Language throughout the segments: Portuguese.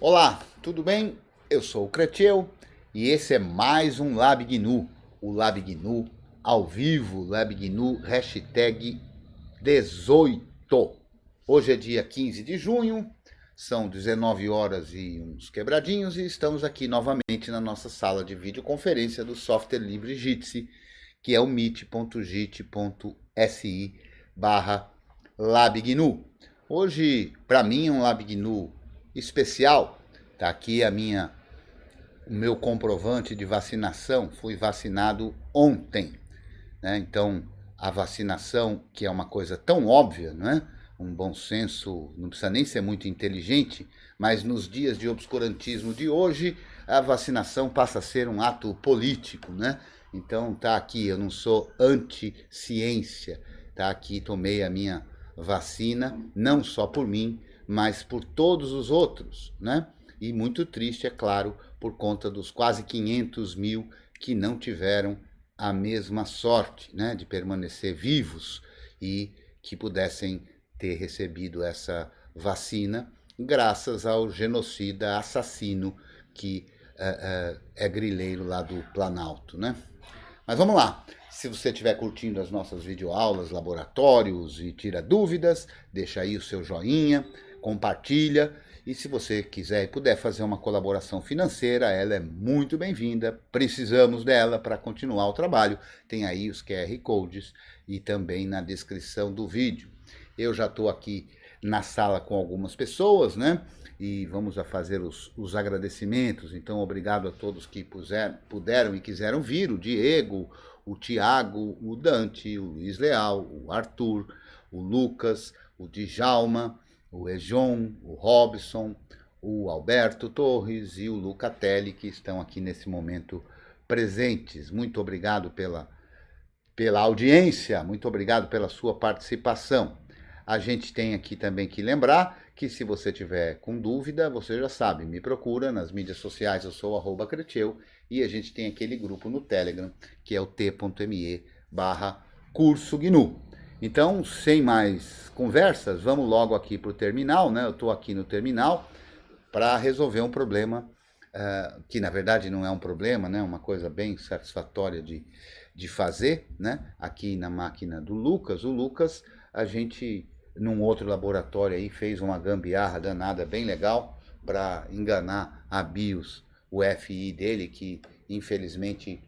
Olá, tudo bem? Eu sou o Creteu e esse é mais um Lab GNU, o Lab GNU ao vivo, Lab GNU hashtag 18. Hoje é dia 15 de junho, são 19 horas e uns quebradinhos e estamos aqui novamente na nossa sala de videoconferência do software livre Jitsi, que é o meet.git.si barra LabGNU. Hoje, para mim, é um LabGNU especial. Está aqui o meu comprovante de vacinação. Fui vacinado ontem, né? Então, a vacinação, que é uma coisa tão óbvia, não é? Um bom senso, não precisa nem ser muito inteligente, mas nos dias de obscurantismo de hoje, a vacinação passa a ser um ato político, né? Então, tá aqui, eu não sou anti-ciência, tá aqui, tomei a minha vacina, não só por mim, mas por todos os outros, né? E muito triste, é claro, por conta dos quase 500 mil que não tiveram a mesma sorte, né, de permanecer vivos e que pudessem ter recebido essa vacina graças ao genocida assassino que é grileiro lá do Planalto, né? Mas vamos lá. Se você estiver curtindo as nossas videoaulas, laboratórios e tira dúvidas, deixa aí o seu joinha, compartilha. E se você quiser e puder fazer uma colaboração financeira, ela é muito bem-vinda. Precisamos dela para continuar o trabalho. Tem aí os QR Codes e também na descrição do vídeo. Eu já estou aqui na sala com algumas pessoas, né? E vamos a fazer os agradecimentos. Então, obrigado a todos que puderam e quiseram vir. O Diego, o Tiago, o Dante, o Luiz Leal, o Arthur, o Lucas, o Djalma, o Ejon, o Robson, o Alberto Torres e o Lucatelli, que estão aqui nesse momento presentes. Muito obrigado pela audiência, muito obrigado pela sua participação. A gente tem aqui também que lembrar que se você tiver com dúvida, você já sabe, me procura nas mídias sociais, eu sou @Creteu, e a gente tem aquele grupo no Telegram, que é o t.me barra curso GNU. Então, sem mais conversas, vamos logo aqui para o terminal, né? Eu estou aqui no terminal para resolver um problema que na verdade não é um problema, né? Uma coisa bem satisfatória de fazer, né? Aqui na máquina do Lucas. O Lucas, a gente, num outro laboratório aí, fez uma gambiarra danada bem legal para enganar a BIOS, o FI dele, que infelizmente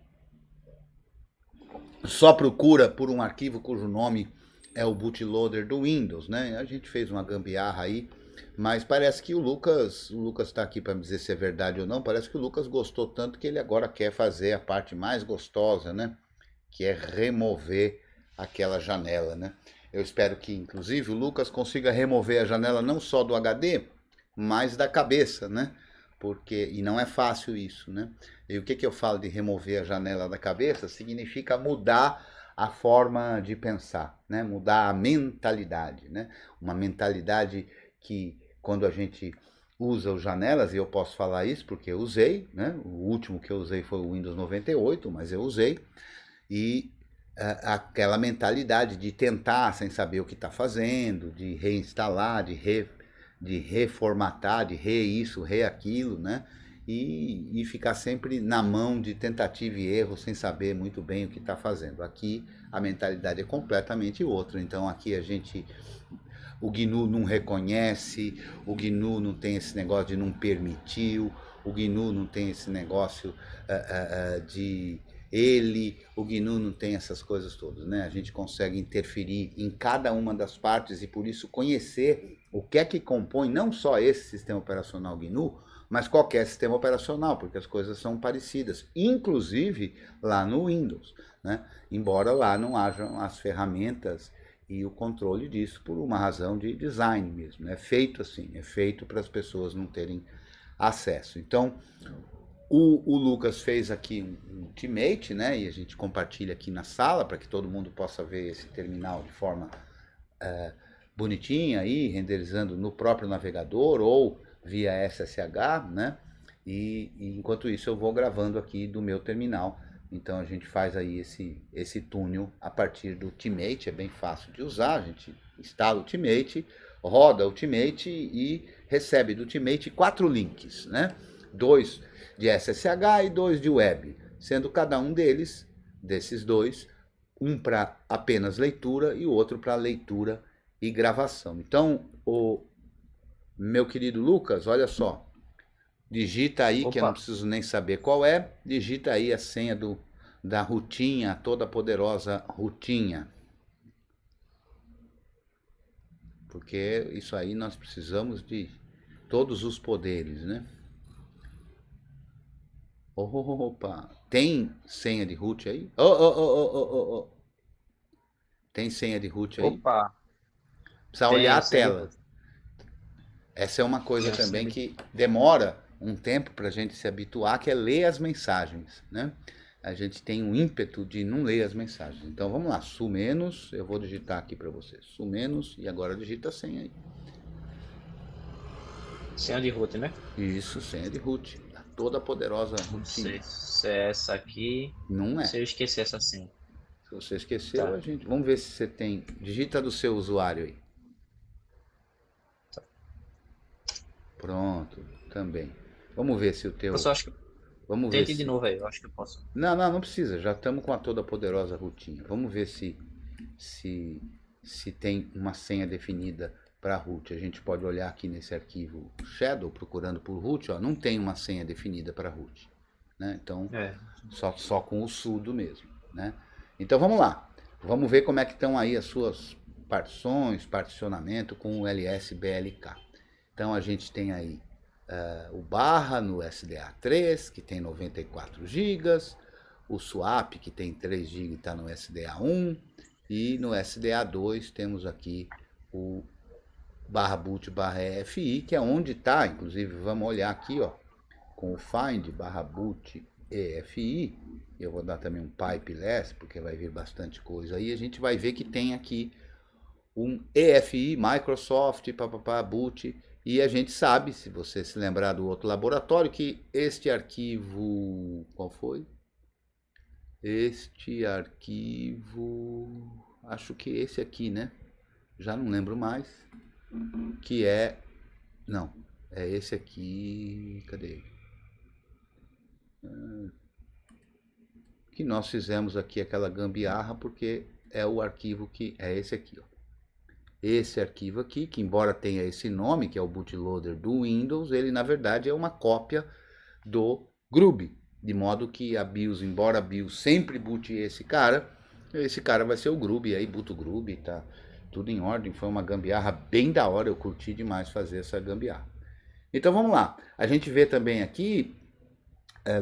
só procura por um arquivo cujo nome é o bootloader do Windows, né? A gente fez uma gambiarra aí, mas parece que o Lucas está aqui para me dizer se é verdade ou não. Parece que o Lucas gostou tanto que ele agora quer fazer a parte mais gostosa, né? Que é remover aquela janela, né? Eu espero que, inclusive, o Lucas consiga remover a janela não só do HD, mas da cabeça, né? Porque, e não é fácil isso, né? E o que, que eu falo de remover a janela da cabeça? Significa mudar a forma de pensar, né? Mudar a mentalidade, né? Uma mentalidade que, quando a gente usa os janelas, e eu posso falar isso porque eu usei, né? O último que eu usei foi o Windows 98, mas eu usei, e aquela mentalidade de tentar sem saber o que está fazendo, de reinstalar, de reformatar, de isso, aquilo, né? E ficar sempre na mão de tentativa e erro sem saber muito bem o que está fazendo. Aqui a mentalidade é completamente outra. Então aqui a gente, o GNU não reconhece, o GNU não tem esse negócio de não permitiu, o GNU não tem esse negócio de ele, o GNU não tem essas coisas todas, né? A gente consegue interferir em cada uma das partes e por isso conhecer o que é que compõe não só esse sistema operacional GNU, mas qualquer sistema operacional, porque as coisas são parecidas, inclusive lá no Windows, né? Embora lá não hajam as ferramentas e o controle disso por uma razão de design mesmo. É feito assim, é feito para as pessoas não terem acesso. Então, o Lucas fez aqui um ultimate, né? E a gente compartilha aqui na sala para que todo mundo possa ver esse terminal de forma bonitinha aí, renderizando no próprio navegador ou via SSH, né? E enquanto isso eu vou gravando aqui do meu terminal. Então a gente faz aí esse túnel a partir do Ultimate, é bem fácil de usar, a gente instala o Ultimate, roda o Ultimate e recebe do Ultimate 4 links, né? 2 de SSH e 2 de web, sendo cada um desses dois, um para apenas leitura e o outro para leitura e gravação. Então, o meu querido Lucas, olha só, digita aí, que eu não Opa, preciso nem saber qual é, digita aí a senha da Rutinha, toda poderosa Rutinha, porque isso aí nós precisamos de todos os poderes, né? Opa, tem senha de root aí? Oh. Tem senha de root aí? opa, Precisa olhar tenho a senha de tela. root. Essa é uma coisa Tenho senha também de... que demora um tempo para a gente se habituar, que é ler as mensagens, né? A gente tem um ímpeto de não ler as mensagens. Então vamos lá, su menos, eu vou digitar aqui para você, su menos, e agora digita a senha aí. Senha de root, né? Isso, senha de root, a toda poderosa Não sei rotinha. se é essa aqui. Não Se é. eu esquecer essa senha. Se você esqueceu, Tá, a gente. Vamos ver se você tem. Digita do seu usuário aí. tá. Pronto, também. Vamos ver se o teu. Professor, acho que... Vamos ver Tente de se. novo aí, eu acho que eu posso. Não precisa. Já estamos com a toda poderosa rotinha. Vamos ver se se tem uma senha definida para root. A gente pode olhar aqui nesse arquivo Shadow, procurando por root. Ó, não tem uma senha definida para root, né? Então É, só com o sudo mesmo, né? Então vamos lá. Vamos ver como é que estão aí as suas partições, particionamento com o LSBLK. Então a gente tem aí o barra no SDA3, que tem 94 GB, o swap, que tem 3 GB, está no SDA1, e no SDA2 temos aqui o barra boot barra EFI, que é onde está, inclusive vamos olhar aqui, ó, com o find barra boot EFI, eu vou dar também um pipe less, porque vai vir bastante coisa aí, a gente vai ver que tem aqui um EFI, Microsoft, papapá, boot, e a gente sabe, se você se lembrar do outro laboratório, que este arquivo, qual foi? Este arquivo, acho que esse aqui, né? Já não lembro mais, que é, não, é esse aqui, cadê ele? Que nós fizemos aqui aquela gambiarra, porque é o arquivo que é esse aqui, ó. Esse arquivo aqui, que embora tenha esse nome, que é o bootloader do Windows, ele na verdade é uma cópia do Grub, de modo que a BIOS, embora a BIOS sempre boot esse cara vai ser o Grub, aí boot o Grub, tá tudo em ordem, foi uma gambiarra bem da hora, eu curti demais fazer essa gambiarra. Então vamos lá, a gente vê também aqui,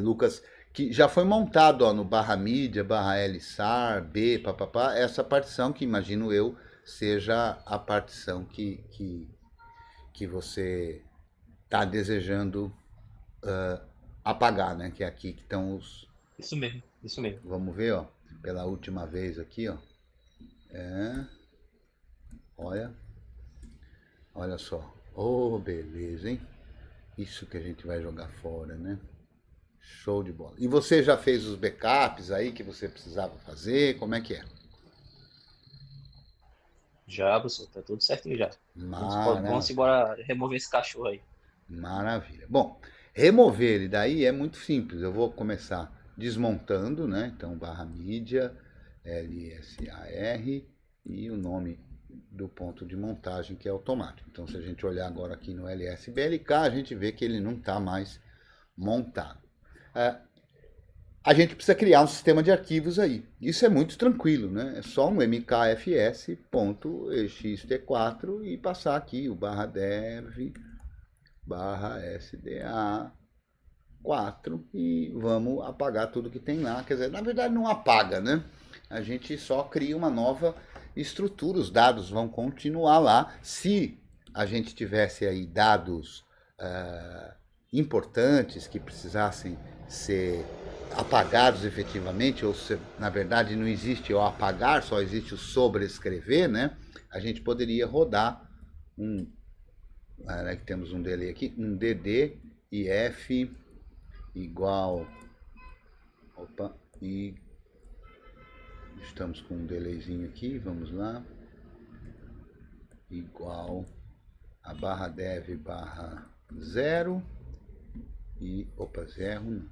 Lucas, que já foi montado ó, no barra mídia, barra LSAR, B, papapá, essa partição que imagino eu seja a partição que você está desejando apagar, né? Que é aqui que estão os. isso mesmo, isso mesmo. Vamos ver, ó, pela última vez aqui, ó. É, olha, olha só. Oh, beleza, hein? Isso que a gente vai jogar fora, né? Show de bola. E você já fez os backups aí que você precisava fazer? Como é que é? Já, professor, tá tudo certinho já. Vamos Maravilha. embora remover esse cachorro aí. Maravilha. Bom, remover ele daí é muito simples. Eu vou começar desmontando, né? Então, barra mídia, LSAR e o nome do ponto de montagem que é automático. Então, se a gente olhar agora aqui no LSBLK, a gente vê que ele não está mais montado. A gente precisa criar um sistema de arquivos aí. Isso é muito tranquilo, né? É só um mkfs.ext4 e passar aqui o barra dev barra SDA 4 e vamos apagar tudo que tem lá. Quer dizer, na verdade não apaga, né? A gente só cria uma nova estrutura, os dados vão continuar lá. Se a gente tivesse aí dados importantes que precisassem ser apagados efetivamente, ou se na verdade não existe o apagar, só existe o sobrescrever, né? A gente poderia rodar um, que temos um delay aqui, um dd if igual, opa, e estamos com um delayzinho aqui, vamos lá, igual a barra dev barra 0 e, opa, 0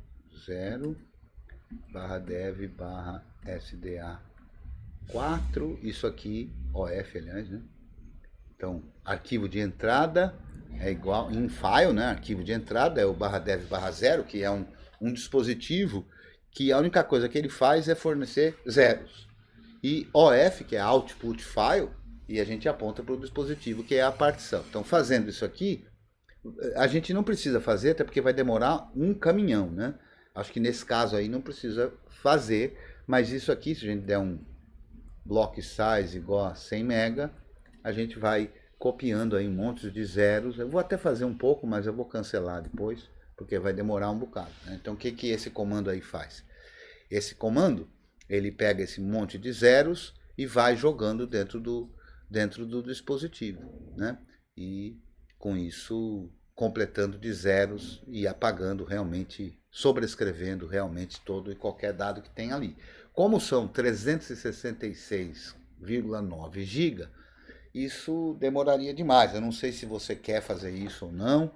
barra dev barra SDA 4, isso aqui, OF, aliás, né? Então, arquivo de entrada é igual, em file, né? Arquivo de entrada é o barra dev barra 0, que é um dispositivo que a única coisa que ele faz é fornecer zeros. E OF, que é output file, e a gente aponta para o dispositivo, que é a partição. Então, fazendo isso aqui, a gente não precisa fazer, até porque vai demorar um caminhão, né? Acho que nesse caso aí não precisa fazer, mas isso aqui, se a gente der um block size igual a 100 mega, a gente vai copiando aí um monte de zeros. Eu vou até fazer um pouco, mas eu vou cancelar depois, porque vai demorar um bocado, né? Então, o que esse comando aí faz? Esse comando, ele pega esse monte de zeros e vai jogando dentro do dispositivo, né? E com isso completando de zeros e apagando realmente, sobrescrevendo realmente todo e qualquer dado que tem ali. Como são 366,9 GB, isso demoraria demais. Eu não sei se você quer fazer isso ou não.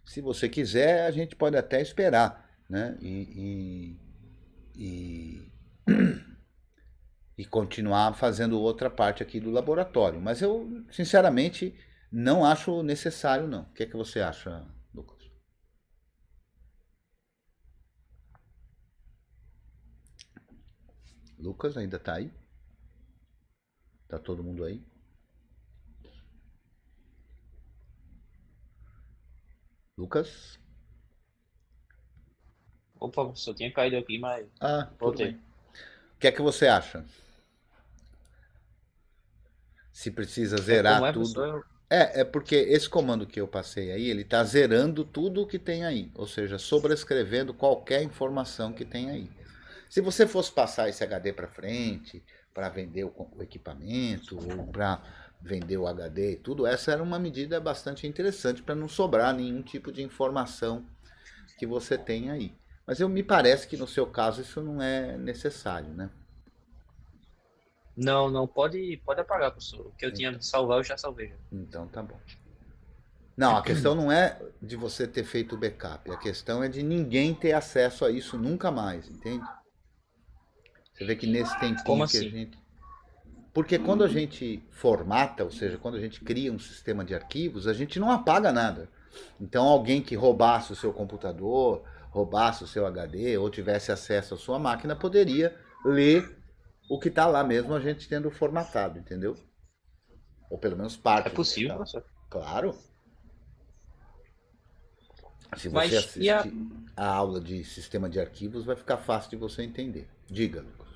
Se você quiser, a gente pode até esperar, né? E continuar fazendo outra parte aqui do laboratório. Mas eu, sinceramente, não acho necessário, não. O que é que você acha, Lucas? Lucas, ainda está aí? Tá todo mundo aí? Lucas? Opa, professor, tinha caído aqui, mas Tudo voltei. bem. O que é que você acha? Se precisa Como zerar é, tudo. professor? É porque esse comando que eu passei aí, ele está zerando tudo o que tem aí. Ou seja, sobrescrevendo qualquer informação que tem aí. Se você fosse passar esse HD para frente, para vender o equipamento, ou para vender o HD e tudo, essa era uma medida bastante interessante para não sobrar nenhum tipo de informação que você tem aí. Mas me parece que no seu caso isso não é necessário, né? Não, não, pode apagar, professor. O que eu tinha Então, de salvar, eu já salvei já. então tá bom. Não, a questão não é de você ter feito o backup, a questão é de ninguém ter acesso a isso nunca mais, entende? Você vê que nesse Como tempinho que a assim? gente. Porque quando a gente formata, ou seja, quando a gente cria um sistema de arquivos, a gente não apaga nada. Então, alguém que roubasse o seu computador, roubasse o seu HD ou tivesse acesso à sua máquina, poderia ler o que está lá mesmo, a gente tendo formatado, entendeu? Ou pelo menos É parte do que possível, está lá. professor. Claro. Se você Mas e a... assistir a aula de sistema de arquivos, vai ficar fácil de você entender. Diga, Lucas.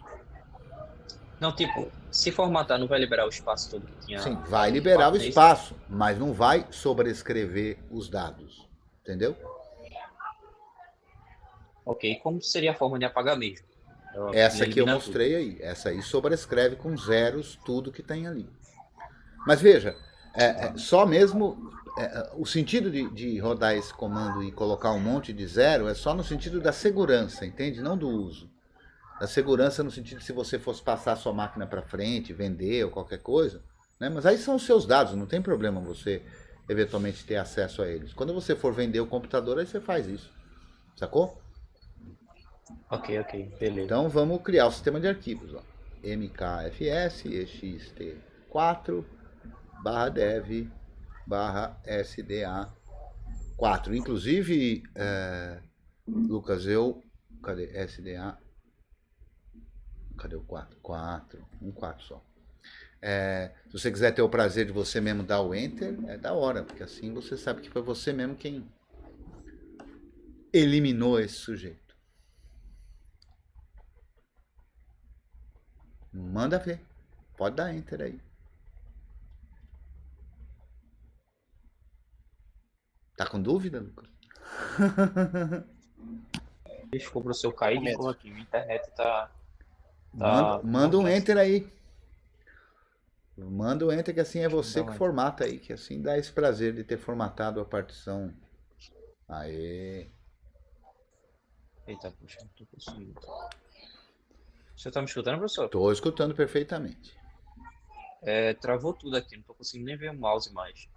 Não, tipo, se formatar, não vai liberar o espaço todo que Sim, tinha vai ali de liberar o fato, não é isso? espaço, mas não vai sobrescrever os dados. Entendeu? Ok, como seria a forma de apagar mesmo? Ele Essa que eu elimina tudo. mostrei aí. Essa aí sobrescreve com zeros tudo que tem ali. Mas veja, só mesmo. O sentido de rodar esse comando e colocar um monte de zero é só no sentido da segurança, entende? Não do uso. Da segurança no sentido de se você fosse passar a sua máquina para frente, vender ou qualquer coisa. Né? Mas aí são os seus dados, não tem problema você eventualmente ter acesso a eles. Quando você for vender o computador, aí você faz isso. Sacou? Ok, ok, beleza. Então vamos criar o sistema de arquivos. Ó. mkfs ext4 barra dev barra sda 4. Inclusive, Lucas, cadê sda? Cadê o 4? 4. Um 4 só. Se você quiser ter o prazer de você mesmo dar o enter, é da hora, porque assim você sabe que foi você mesmo quem eliminou esse sujeito. Manda ver. Pode dar enter aí. Tá com dúvida, Lucas? Ficou pro seu cair de novo aqui. A internet tá, Manda, tá manda uma um peça. enter aí. Manda um enter que assim é Deixa eu você dar que uma. formata aí, que assim dá esse prazer de ter formatado a partição. Aê. Eita, puxa, não tô conseguindo. Você tá me escutando, professor? Tô escutando perfeitamente. Travou tudo aqui, não tô conseguindo nem ver o mouse mais.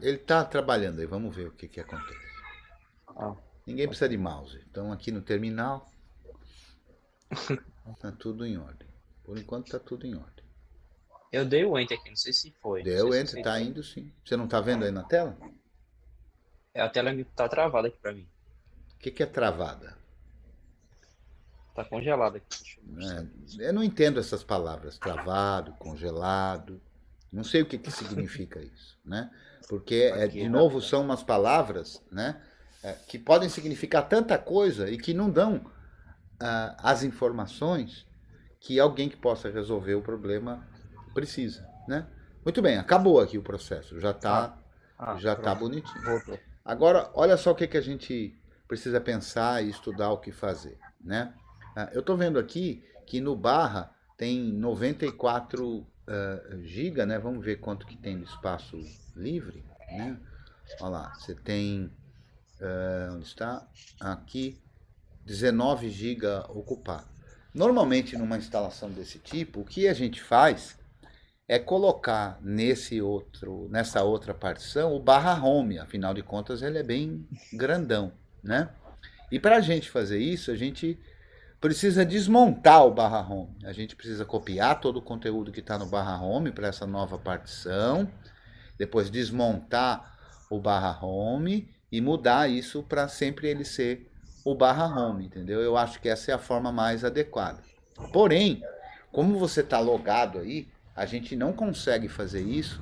Ele está trabalhando aí, vamos ver o que acontece. Ah, Ninguém precisa de mouse. Então aqui no terminal está tudo em ordem. Por enquanto está tudo em ordem. eu dei o enter aqui, não sei se foi, não sei Deu se enter, está aceitou. indo sim. Você não está vendo aí na tela? A tela tá travada aqui pra mim. O que é travada? Tá congelada aqui, deixa eu mostrar É, aqui. eu não entendo essas palavras, travado, congelado. Não sei o que significa isso, né? Porque, Aqui, de tá. novo, são umas palavras, né? Que podem significar tanta coisa e que não dão as informações que alguém que possa resolver o problema precisa, né? Muito bem, acabou aqui o processo, Ah, já tá pronto. bonitinho. Voltou. Agora, olha só o que a gente precisa pensar e estudar o que fazer, né? Eu estou vendo aqui que no barra tem 94 GB, né? Vamos ver quanto que tem de espaço livre, né? Olha lá, você tem, onde está? Aqui, 19 GB ocupado. Normalmente, numa instalação desse tipo, o que a gente faz é colocar nessa outra partição o barra home, afinal de contas ele é bem grandão, né? E para a gente fazer isso, a gente precisa desmontar o barra home. A gente precisa copiar todo o conteúdo que está no barra home para essa nova partição, depois desmontar o barra home e mudar isso para sempre ele ser o barra home, entendeu? Eu acho que essa é a forma mais adequada. Porém, como você está logado aí, a gente não consegue fazer isso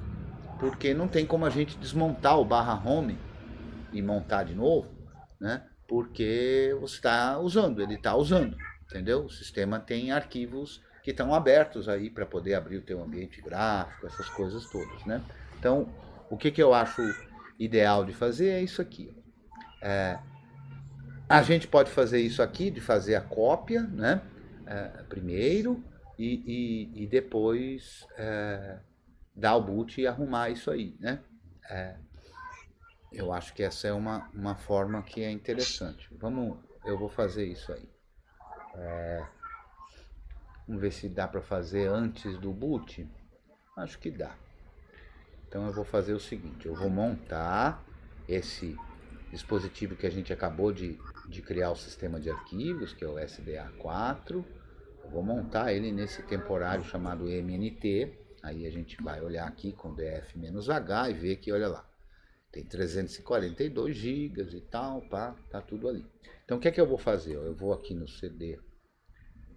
porque não tem como a gente desmontar o barra home e montar de novo, né? Porque você está usando, ele está usando, entendeu? O sistema tem arquivos que estão abertos aí para poder abrir o teu ambiente gráfico, essas coisas todas, né? Então, o que eu acho ideal de fazer é isso aqui. A gente pode fazer isso aqui, de fazer a cópia, né? Primeiro e depois dar o boot e arrumar isso aí, né? Eu acho que essa é uma forma que é interessante. Eu vou fazer isso aí. Vamos ver se dá para fazer antes do boot. Acho que dá. Então eu vou fazer o seguinte: eu vou montar esse dispositivo que a gente acabou de criar o sistema de arquivos, que é o SDA4. Eu vou montar ele nesse temporário chamado MNT. Aí a gente vai olhar aqui com DF-H e ver que, olha lá, tem 342 gigas e tal, pá, tá tudo ali. Então o que é que eu vou fazer? Eu vou aqui no CD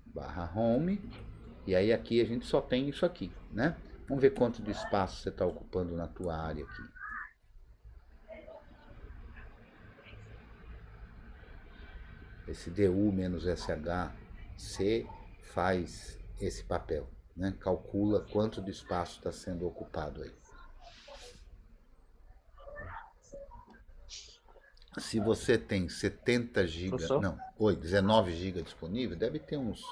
barra home e aí aqui a gente só tem isso aqui, né? Vamos ver quanto de espaço você está ocupando na tua área aqui. Esse DU-SHC faz esse papel, né? Calcula quanto de espaço está sendo ocupado aí. Se você tem 70 GB, Professor? não, 19 GB disponível, deve ter uns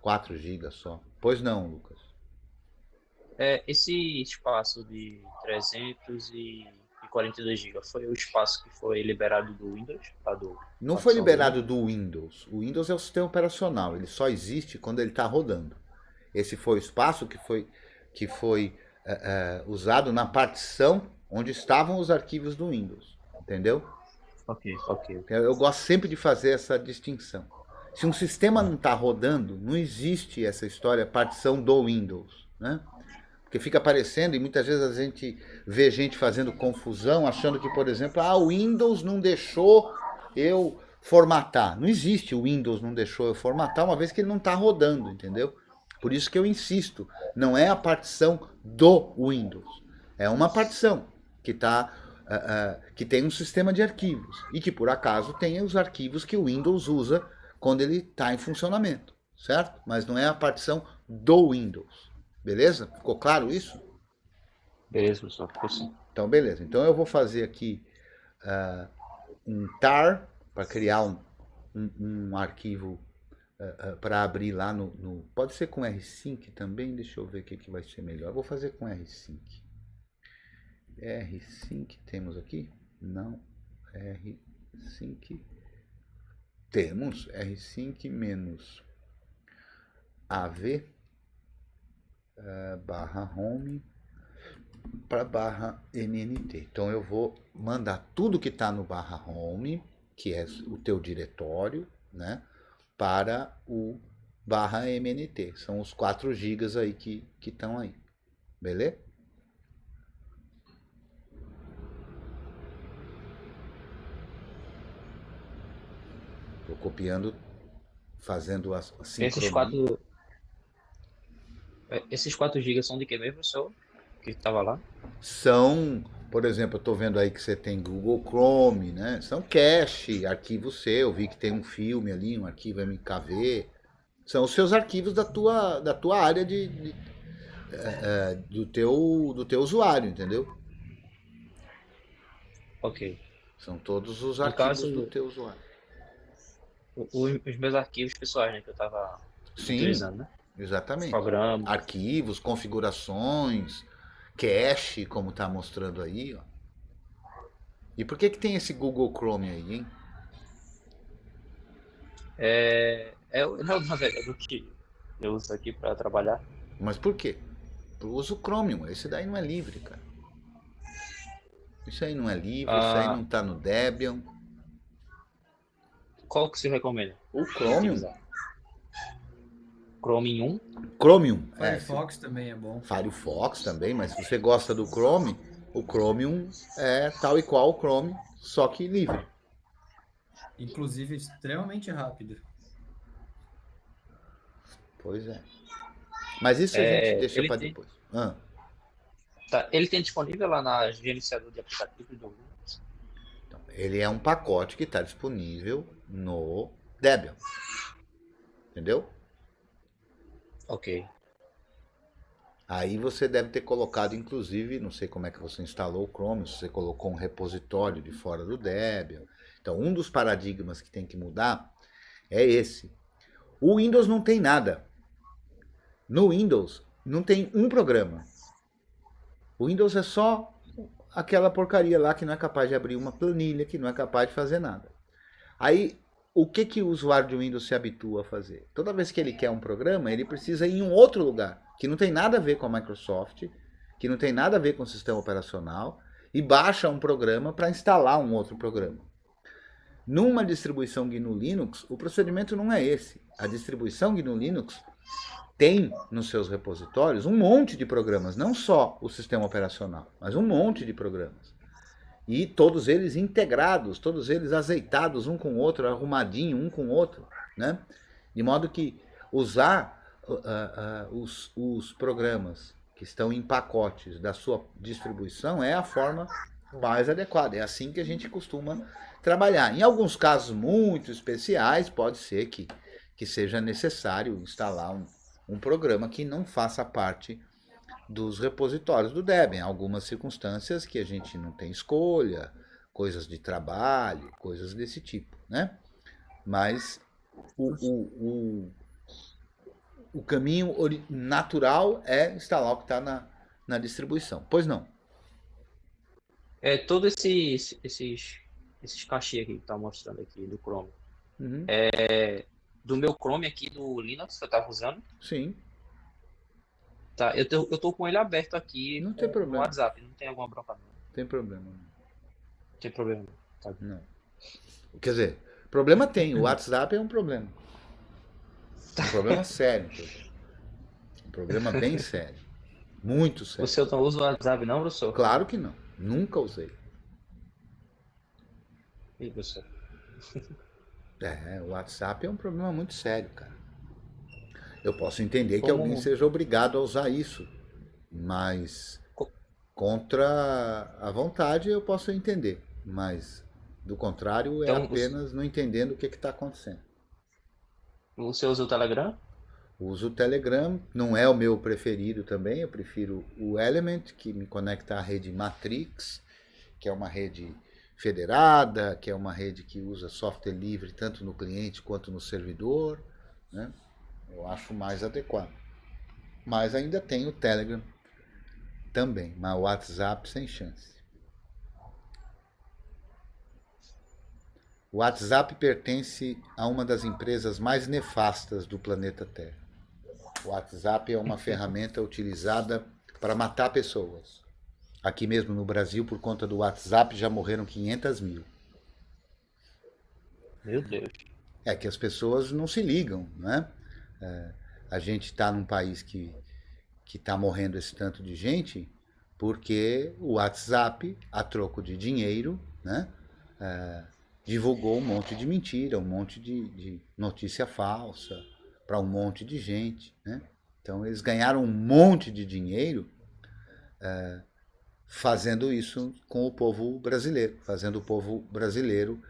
4 GB só. Pois não, Lucas. Esse espaço de 342 GB foi o espaço que foi liberado do Windows, tá, do Não foi partição do liberado Windows? do Windows. O Windows é o sistema operacional. Ele só existe quando ele está rodando. Esse foi o espaço que foi usado na partição onde estavam os arquivos do Windows. Entendeu? Ok, ok. Eu gosto sempre de fazer essa distinção. Se um sistema não está rodando, não existe essa história partição do Windows, né? Porque fica aparecendo e muitas vezes a gente vê gente fazendo confusão, achando que, por exemplo, o Windows não deixou eu formatar. Não existe o Windows não deixou eu formatar, uma vez que ele não está rodando, entendeu? Por isso que eu insisto, não é a partição do Windows. É uma partição que que tem um sistema de arquivos e que por acaso tem os arquivos que o Windows usa quando ele está em funcionamento, certo? Mas não é a partição do Windows. Beleza? Ficou claro isso? Beleza, professor, ficou sim. Então, beleza. Então eu vou fazer aqui um tar para criar um arquivo para abrir lá no. Pode ser com rsync também? Deixa eu ver o que vai ser melhor. Eu vou fazer com rsync. Rsync temos aqui? Não. Rsync. Temos rsync menos av barra home para barra MNT. Então eu vou mandar tudo que está no barra home, que é o teu diretório, né, para o barra MNT. São os 4 gigas aí que estão aí. Beleza? Estou copiando, fazendo a Esses sincronia. 4, esses 4 gigas são de que mesmo, professor? Que estava lá? São, por exemplo, eu estou vendo aí que você tem Google Chrome, né? São cache, arquivo seu. Eu vi que tem um filme ali, um arquivo MKV. São os seus arquivos da tua área do teu usuário, entendeu? Ok. São todos os No arquivos do caso, teu usuário. os meus arquivos pessoais, né, que eu estava Sim, utilizando, né? Os exatamente. programas. Arquivos, configurações, cache, como está mostrando aí, ó. E por que tem esse Google Chrome aí, hein? É o navegador que eu uso aqui para trabalhar. Mas por quê? Eu uso o Chromium. Esse daí não é livre, cara. Isso aí não é livre, isso aí Ah, não está no Debian. qual que você recomenda O de Chromium, utilizar? Chromium 1? Chromium, Firefox também é bom. Firefox também, mas se você gosta do Chrome, o Chromium é tal e qual o Chrome, só que livre. Inclusive, extremamente rápido. Pois é. Mas isso a gente deixa Ele para tem, depois. ele tem disponível lá na gerenciador de aplicativos do Linux. Então, ele é um pacote que está disponível no Debian. Entendeu? Ok. Aí você deve ter colocado, inclusive, não sei como é que você instalou o Chrome, se você colocou um repositório de fora do Debian. Então, um dos paradigmas que tem que mudar é esse. O Windows não tem nada. No Windows não tem um programa. O Windows é só aquela porcaria lá que não é capaz de abrir uma planilha, que não é capaz de fazer nada. Aí, o que o usuário de Windows se habitua a fazer? Toda vez que ele quer um programa, ele precisa ir em um outro lugar, que não tem nada a ver com a Microsoft, que não tem nada a ver com o sistema operacional, e baixa um programa para instalar um outro programa. Numa distribuição GNU Linux, o procedimento não é esse. A distribuição GNU Linux tem nos seus repositórios um monte de programas, não só o sistema operacional, mas um monte de programas. E todos eles integrados, todos eles azeitados um com o outro, arrumadinho um com o outro, né? De modo que usar os programas que estão em pacotes da sua distribuição é a forma mais adequada. É assim que a gente costuma trabalhar. Em alguns casos muito especiais, pode ser que seja necessário instalar um programa que não faça parte dos repositórios do Debian. Algumas circunstâncias que a gente não tem escolha, coisas de trabalho, coisas desse tipo, né? Mas o caminho natural é instalar o que está na distribuição. Pois não? Todos esses cachês aqui que tá mostrando aqui do Chrome. Uhum. Do meu Chrome aqui do Linux que eu tava usando. Sim, Tá, eu tô com ele aberto aqui não tem no problema. WhatsApp. Não tem alguma bronca não. Não tem problema. Não tem problema não. Tá. Não. Quer dizer, problema tem. O WhatsApp é um problema. Um problema sério. Um problema bem sério. Muito O sério. seu não usa o WhatsApp não, professor? Claro que não. Nunca usei. Ih, professor. O WhatsApp é um problema muito sério, cara. Eu posso entender que alguém Como, seja obrigado a usar isso, mas co- contra a vontade eu posso entender, mas do contrário é então, apenas não entendendo o que está acontecendo. você usa o Telegram? Uso o Telegram, não é o meu preferido também, eu prefiro o Element, que me conecta à rede Matrix, que é uma rede federada, que é uma rede que usa software livre tanto no cliente quanto no servidor, né? Eu acho mais adequado. Mas ainda tem o Telegram também, mas o WhatsApp sem chance. O WhatsApp pertence a uma das empresas mais nefastas do planeta Terra. O WhatsApp é uma ferramenta utilizada para matar pessoas. Aqui mesmo no Brasil, por conta do WhatsApp, já morreram 500 mil. Meu Deus. É que as pessoas não se ligam, né? A gente está num país que está morrendo esse tanto de gente porque o WhatsApp, a troco de dinheiro, né? Divulgou um monte de mentira, um monte de notícia falsa para um monte de gente, né? Então eles ganharam um monte de dinheiro fazendo isso com o povo brasileiro, fazendo o povo brasileiro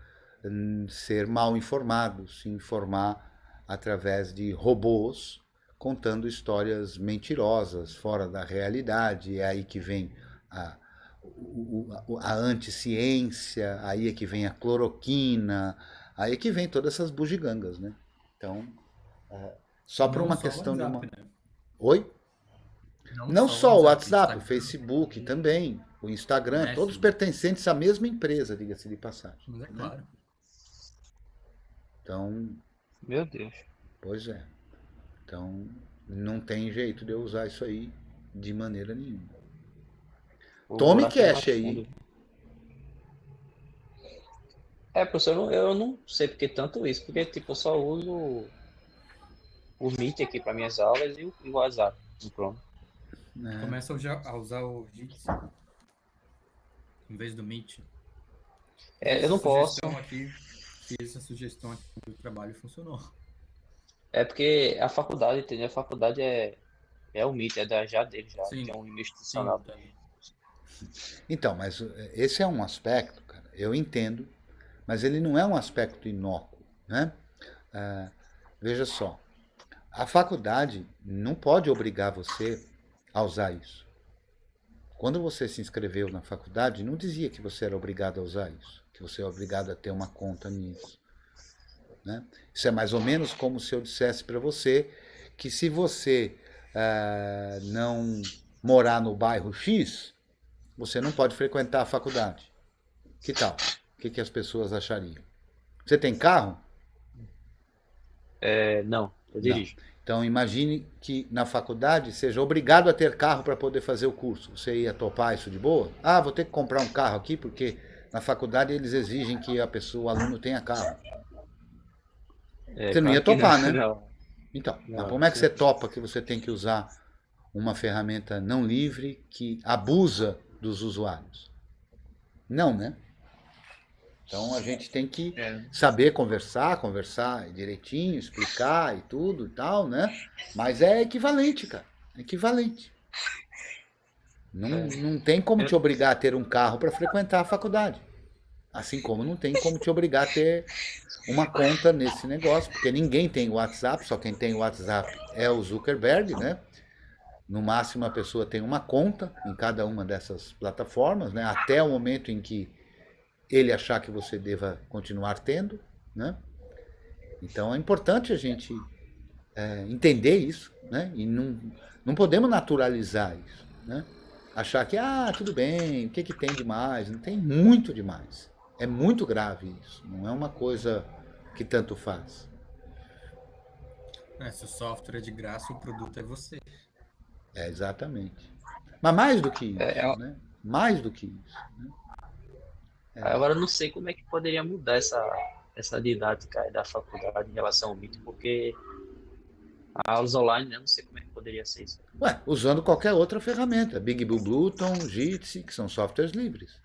ser mal informado, se informar através de robôs contando histórias mentirosas, fora da realidade. É aí que vem a, a anticiência, aí é que vem a cloroquina, aí é que vem todas essas bugigangas, né? Então, só por Não uma só o questão de uma... WhatsApp, né? Oi? Não Não só só o WhatsApp, WhatsApp, o Instagram, Facebook também, o Instagram, todos Messenger. pertencentes à mesma empresa, diga-se de passagem. Mas é Né? claro. Então, Meu Deus. pois é. Então, não tem jeito de eu usar isso aí de maneira nenhuma. O Tome buraco é mais cash aí. fundo. Professor, eu não sei porque tanto isso, porque tipo, eu só uso o Meet aqui para minhas aulas e o WhatsApp no Chrome. Né? Começa a usar o Jitsi em vez do Meet. Eu não posso. Fiz essa sugestão aqui do trabalho e funcionou. É porque a faculdade, entendeu? A faculdade é o Meet, já dele, já, Sim, que é um sim. institucional. Tá. Então, mas esse é um aspecto, cara, eu entendo, mas ele não é um aspecto inócuo, né? Veja só, a faculdade não pode obrigar você a usar isso. Quando você se inscreveu na faculdade, não dizia que você era obrigado a usar isso, que você é obrigado a ter uma conta nisso. Né? Isso é mais ou menos como se eu dissesse para você que se você não morar no bairro X, você não pode frequentar a faculdade. Que tal? O que as pessoas achariam? Você tem carro? Não, eu Não. dirijo. Então imagine que na faculdade seja obrigado a ter carro para poder fazer o curso. Você ia topar isso de boa? Ah, vou ter que comprar um carro aqui porque na faculdade eles exigem que a pessoa, o aluno tenha carro. Você não ia Claro que topar, não, né? não, Então, mas não, como é que sim. você topa que você tem que usar uma ferramenta não livre que abusa dos usuários? Não, né? Então a gente tem que É, saber conversar direitinho, explicar e tudo e tal, né? Mas é equivalente, cara. É equivalente. Não tem como eu, te obrigar a ter um carro para frequentar a faculdade. Assim como não tem como te obrigar a ter uma conta nesse negócio, porque ninguém tem WhatsApp, só quem tem WhatsApp é o Zuckerberg, né? No máximo a pessoa tem uma conta em cada uma dessas plataformas, né? Até o momento em que ele achar que você deva continuar tendo, né? Então é importante a gente entender isso, né? E não podemos naturalizar isso, né? Achar que, tudo bem, o que tem de mais? Não tem muito demais. É muito grave isso, não é uma coisa que tanto faz. Se o software é de graça, o produto é você. É, exatamente. Mas mais do que é, isso, é- né? Mais do que isso. Né? Agora eu não sei como é que poderia mudar essa didática aí da faculdade em relação ao Meet, porque a aulas online, né? Eu não sei como é que poderia ser isso. Ué, usando qualquer outra ferramenta. Big Blue Bluetooth, Jitsi, que são softwares livres.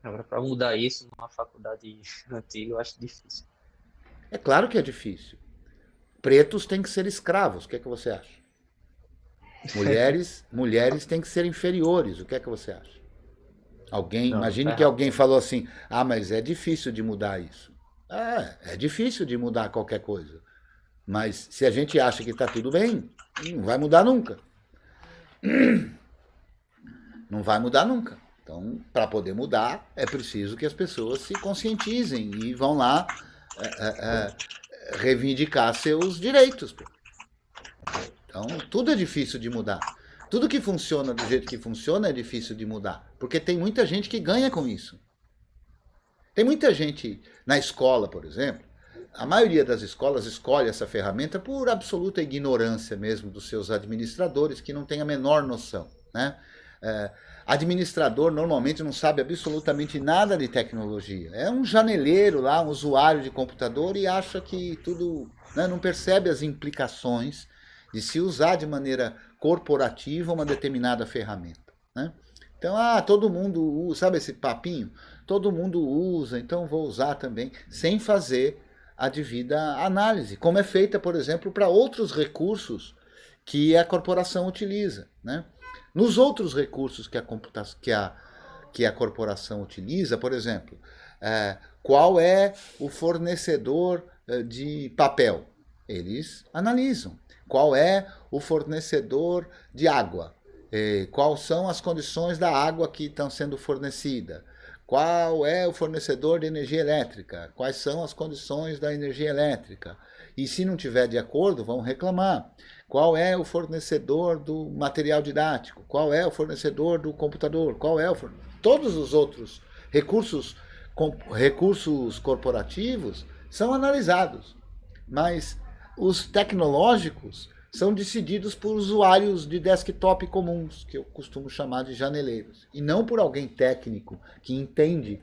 Agora, para mudar isso numa faculdade antiga, eu acho difícil. É claro que é difícil. Pretos têm que ser escravos, o que é que você acha? Mulheres têm que ser inferiores, o que é que você acha? Não, tá Imagine que errado. alguém falou assim: mas é difícil de mudar isso. É difícil de mudar qualquer coisa. Mas se a gente acha que está tudo bem, não vai mudar nunca. Não vai mudar nunca. Então, para poder mudar, é preciso que as pessoas se conscientizem e vão lá reivindicar seus direitos. Então, tudo é difícil de mudar. Tudo que funciona do jeito que funciona é difícil de mudar. Porque tem muita gente que ganha com isso. Tem muita gente na escola, por exemplo. A maioria das escolas escolhe essa ferramenta por absoluta ignorância mesmo dos seus administradores, que não têm a menor noção. Né? Administrador normalmente não sabe absolutamente nada de tecnologia. É um janeleiro lá, um usuário de computador e acha que tudo, né, não percebe as implicações de se usar de maneira corporativa uma determinada ferramenta, né? Então, todo mundo usa, sabe esse papinho? Todo mundo usa, então vou usar também, sem fazer a devida análise, como é feita, por exemplo, para outros recursos que a corporação utiliza, né? Nos outros recursos que a corporação utiliza, por exemplo, qual é o fornecedor de papel? Eles analisam. Qual é o fornecedor de água? Quais são as condições da água que estão sendo fornecida? Qual é o fornecedor de energia elétrica? Quais são as condições da energia elétrica? E se não tiver de acordo, vão reclamar. Qual é o fornecedor do material didático? Qual é o fornecedor do computador? Todos os outros recursos corporativos são analisados, mas os tecnológicos são decididos por usuários de desktop comuns, que eu costumo chamar de janeleiros, e não por alguém técnico que entende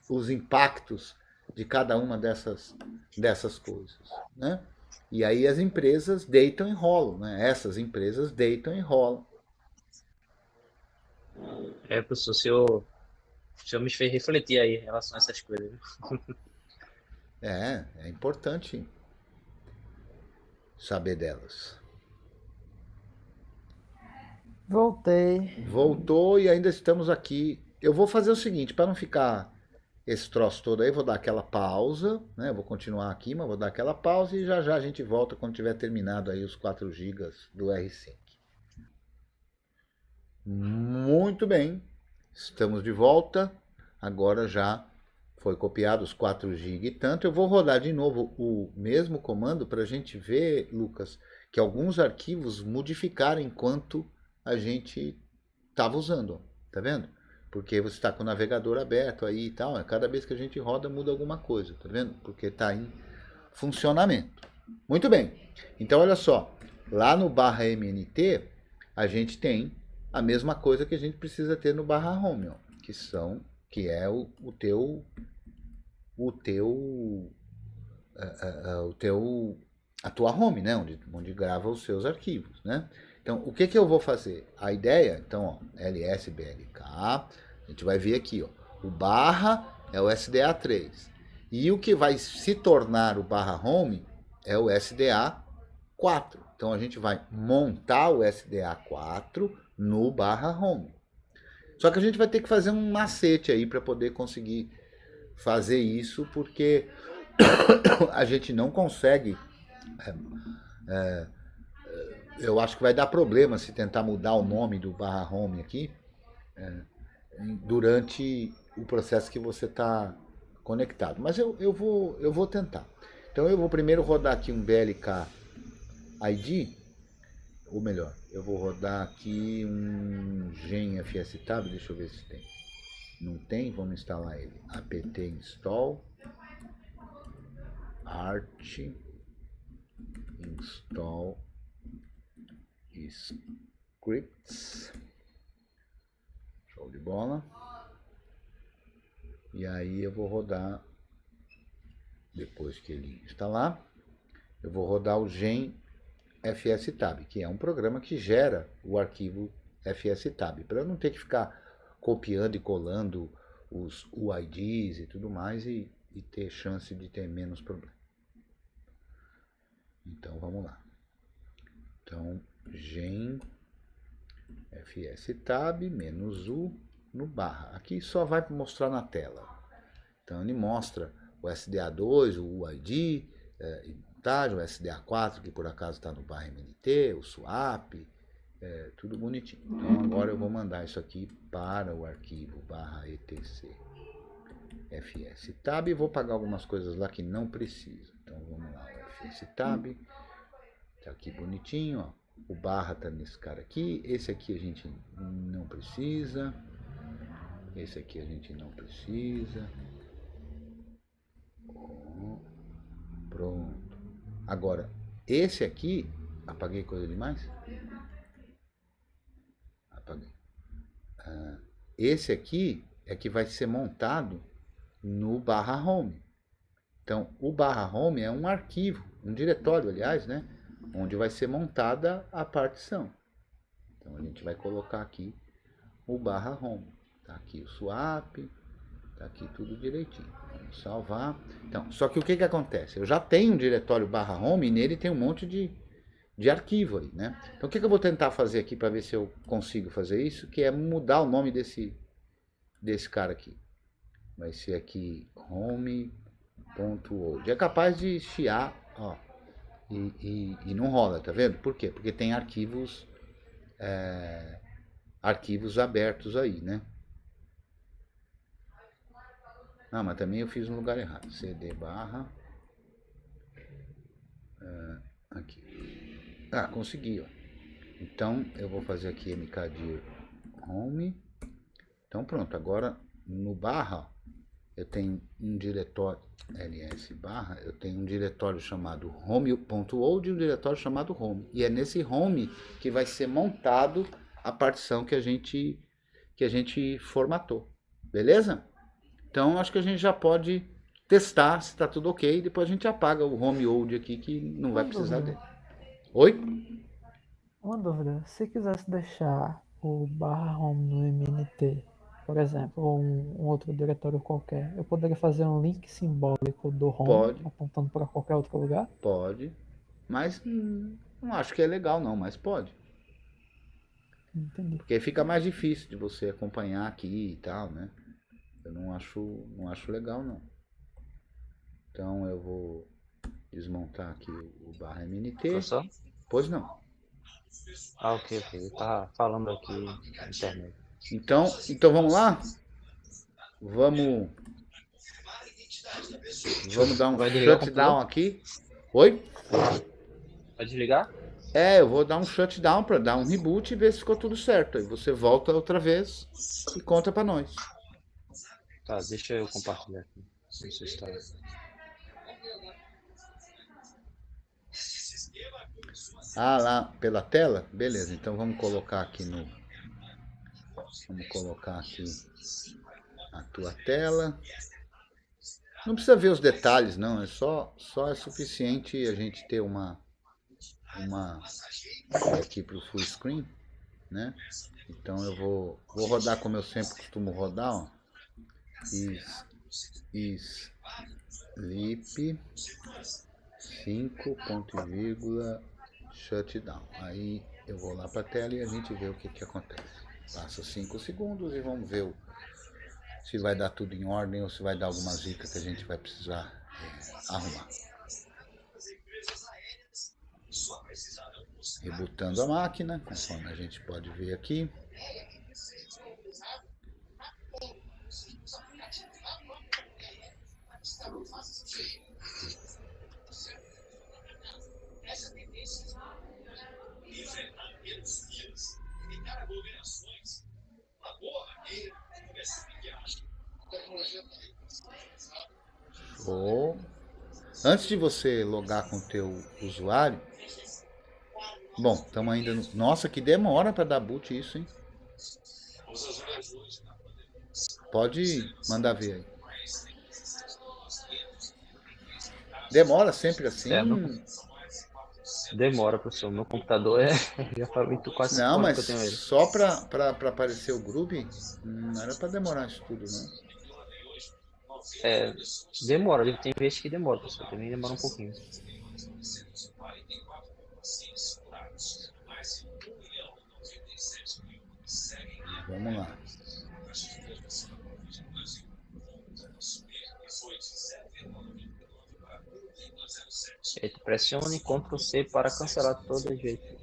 os impactos de cada uma dessas coisas, né? E aí as empresas deitam e rolam, né? Essas empresas deitam e rolam. Professor, o senhor me fez refletir aí em relação a essas coisas, viu? É importante saber delas. Voltei. Voltou e ainda estamos aqui. Eu vou fazer o seguinte, para não ficar esse troço todo aí, vou dar aquela pausa, né? Vou continuar aqui, mas vou dar aquela pausa e já já a gente volta quando tiver terminado aí os 4 gigas do R5. Muito bem, estamos de volta. Agora já foi copiado os 4 GB e tanto. Eu vou rodar de novo o mesmo comando para a gente ver, Lucas, que alguns arquivos modificaram enquanto a gente estava usando. Tá vendo? Porque você está com o navegador aberto aí e tal. Cada vez que a gente roda muda alguma coisa, tá vendo? Porque está em funcionamento. Muito bem. Então olha só, lá no /mnt a gente tem a mesma coisa que a gente precisa ter no /home, ó, que é a tua home, né, onde grava os seus arquivos, né? Então, o que eu vou fazer? A ideia, então, ó, lsblk, a gente vai ver aqui, ó, o barra é o SDA3. E o que vai se tornar o /home é o SDA4. Então, a gente vai montar o SDA4 no /home. Só que a gente vai ter que fazer um macete aí para poder conseguir fazer isso, porque a gente não consegue. Eu acho que vai dar problema se tentar mudar o nome do /home aqui durante o processo que você está conectado. Mas eu vou tentar. Então eu vou primeiro rodar aqui um BLK ID, ou melhor, eu vou rodar aqui um gen fstab, deixa eu ver se tem. Não tem, vamos instalar ele. apt install art install scripts. Show de bola. E aí eu vou rodar, depois que ele instalar, eu vou rodar o gen fstab, que é um programa que gera o arquivo fstab, para eu não ter que ficar copiando e colando os UIDs e tudo mais e ter chance de ter menos problema. Então vamos lá. Então gen fstab -u no barra. Aqui só vai mostrar na tela. Então ele mostra o SDA2, o UID, o SDA4, que por acaso está no /mnt, o swap, tudo bonitinho. Então agora eu vou mandar isso aqui para o arquivo /etc fstab e vou pagar algumas coisas lá que não precisa. Então vamos lá, o fstab, tá aqui bonitinho, ó. O barra tá nesse cara aqui, esse aqui a gente não precisa, esse aqui a gente não precisa. Pronto. Agora, esse aqui, apaguei coisa demais? Apaguei. esse aqui é que vai ser montado no barra home. Então, o barra home é um arquivo, um diretório, aliás, né? Onde vai ser montada a partição. Então, a gente vai colocar aqui o barra home. Tá aqui o swap, tá aqui tudo direitinho. Vamos salvar. Então, só que o que acontece? Eu já tenho um diretório barra home e nele tem um monte de arquivo aí, né? Então, o que eu vou tentar fazer aqui para ver se eu consigo fazer isso? Que é mudar o nome desse cara aqui. Vai ser aqui home.old. É capaz de chiar, ó, e não rola, tá vendo? Por quê? Porque tem arquivos abertos aí, né? Ah, mas também eu fiz no lugar errado. cd barra aqui. Ah, consegui, ó. Então eu vou fazer aqui mkdir home. Então pronto, agora no barra eu tenho um diretório ls barra, eu tenho um diretório chamado home.old e um diretório chamado home. E é nesse home que vai ser montado a partição que a gente formatou. Beleza? Então acho que a gente já pode testar se está tudo ok. Depois a gente apaga o home old aqui que não vai precisar dele. Oi? Uma dúvida. Se quisesse deixar o barra home no MNT, por exemplo, ou um outro diretório qualquer, eu poderia fazer um link simbólico do home Pode. apontando para qualquer outro lugar? Pode. Mas não acho que é legal não, mas pode. Entendi. Porque aí fica mais difícil de você acompanhar aqui e tal, né? Eu não acho legal não. Então eu vou desmontar aqui o barra MNT. Professor? Pois não. Ah, ok. Eu tava falando aqui na internet. Então vamos lá? Vamos dar um Vai desligar o shutdown computador? aqui. Oi? Vai desligar? Eu vou dar um shutdown para dar um reboot e ver se ficou tudo certo. Aí você volta outra vez e conta para nós. Tá, deixa eu compartilhar aqui. Não sei se está. Ah, lá pela tela? Beleza, então vamos colocar aqui a tua tela. Não precisa ver os detalhes, não. É só é suficiente a gente ter uma aqui para o full screen, né? Então eu vou rodar como eu sempre costumo rodar, ó. Sleep 5 ponto e vírgula shutdown. Aí eu vou lá para a tela e a gente vê o que acontece. Passa 5 segundos e vamos ver se vai dar tudo em ordem ou se vai dar alguma zica que a gente vai precisar arrumar. Rebutando a máquina, conforme a gente pode ver aqui. Show. Antes de você logar com o teu usuário, bom, estamos ainda no... Nossa, que demora para dar boot isso, hein? Pode mandar ver aí. Demora sempre assim? Demora, professor. Meu computador já falei quase 5 Não, anos mas que eu tenho ele. só para aparecer o Groove, não era para demorar isso tudo, não. Demora, tem vezes que demora, professor. Também demora um pouquinho. Vamos lá. Pressione Ctrl C para cancelar todo jeito.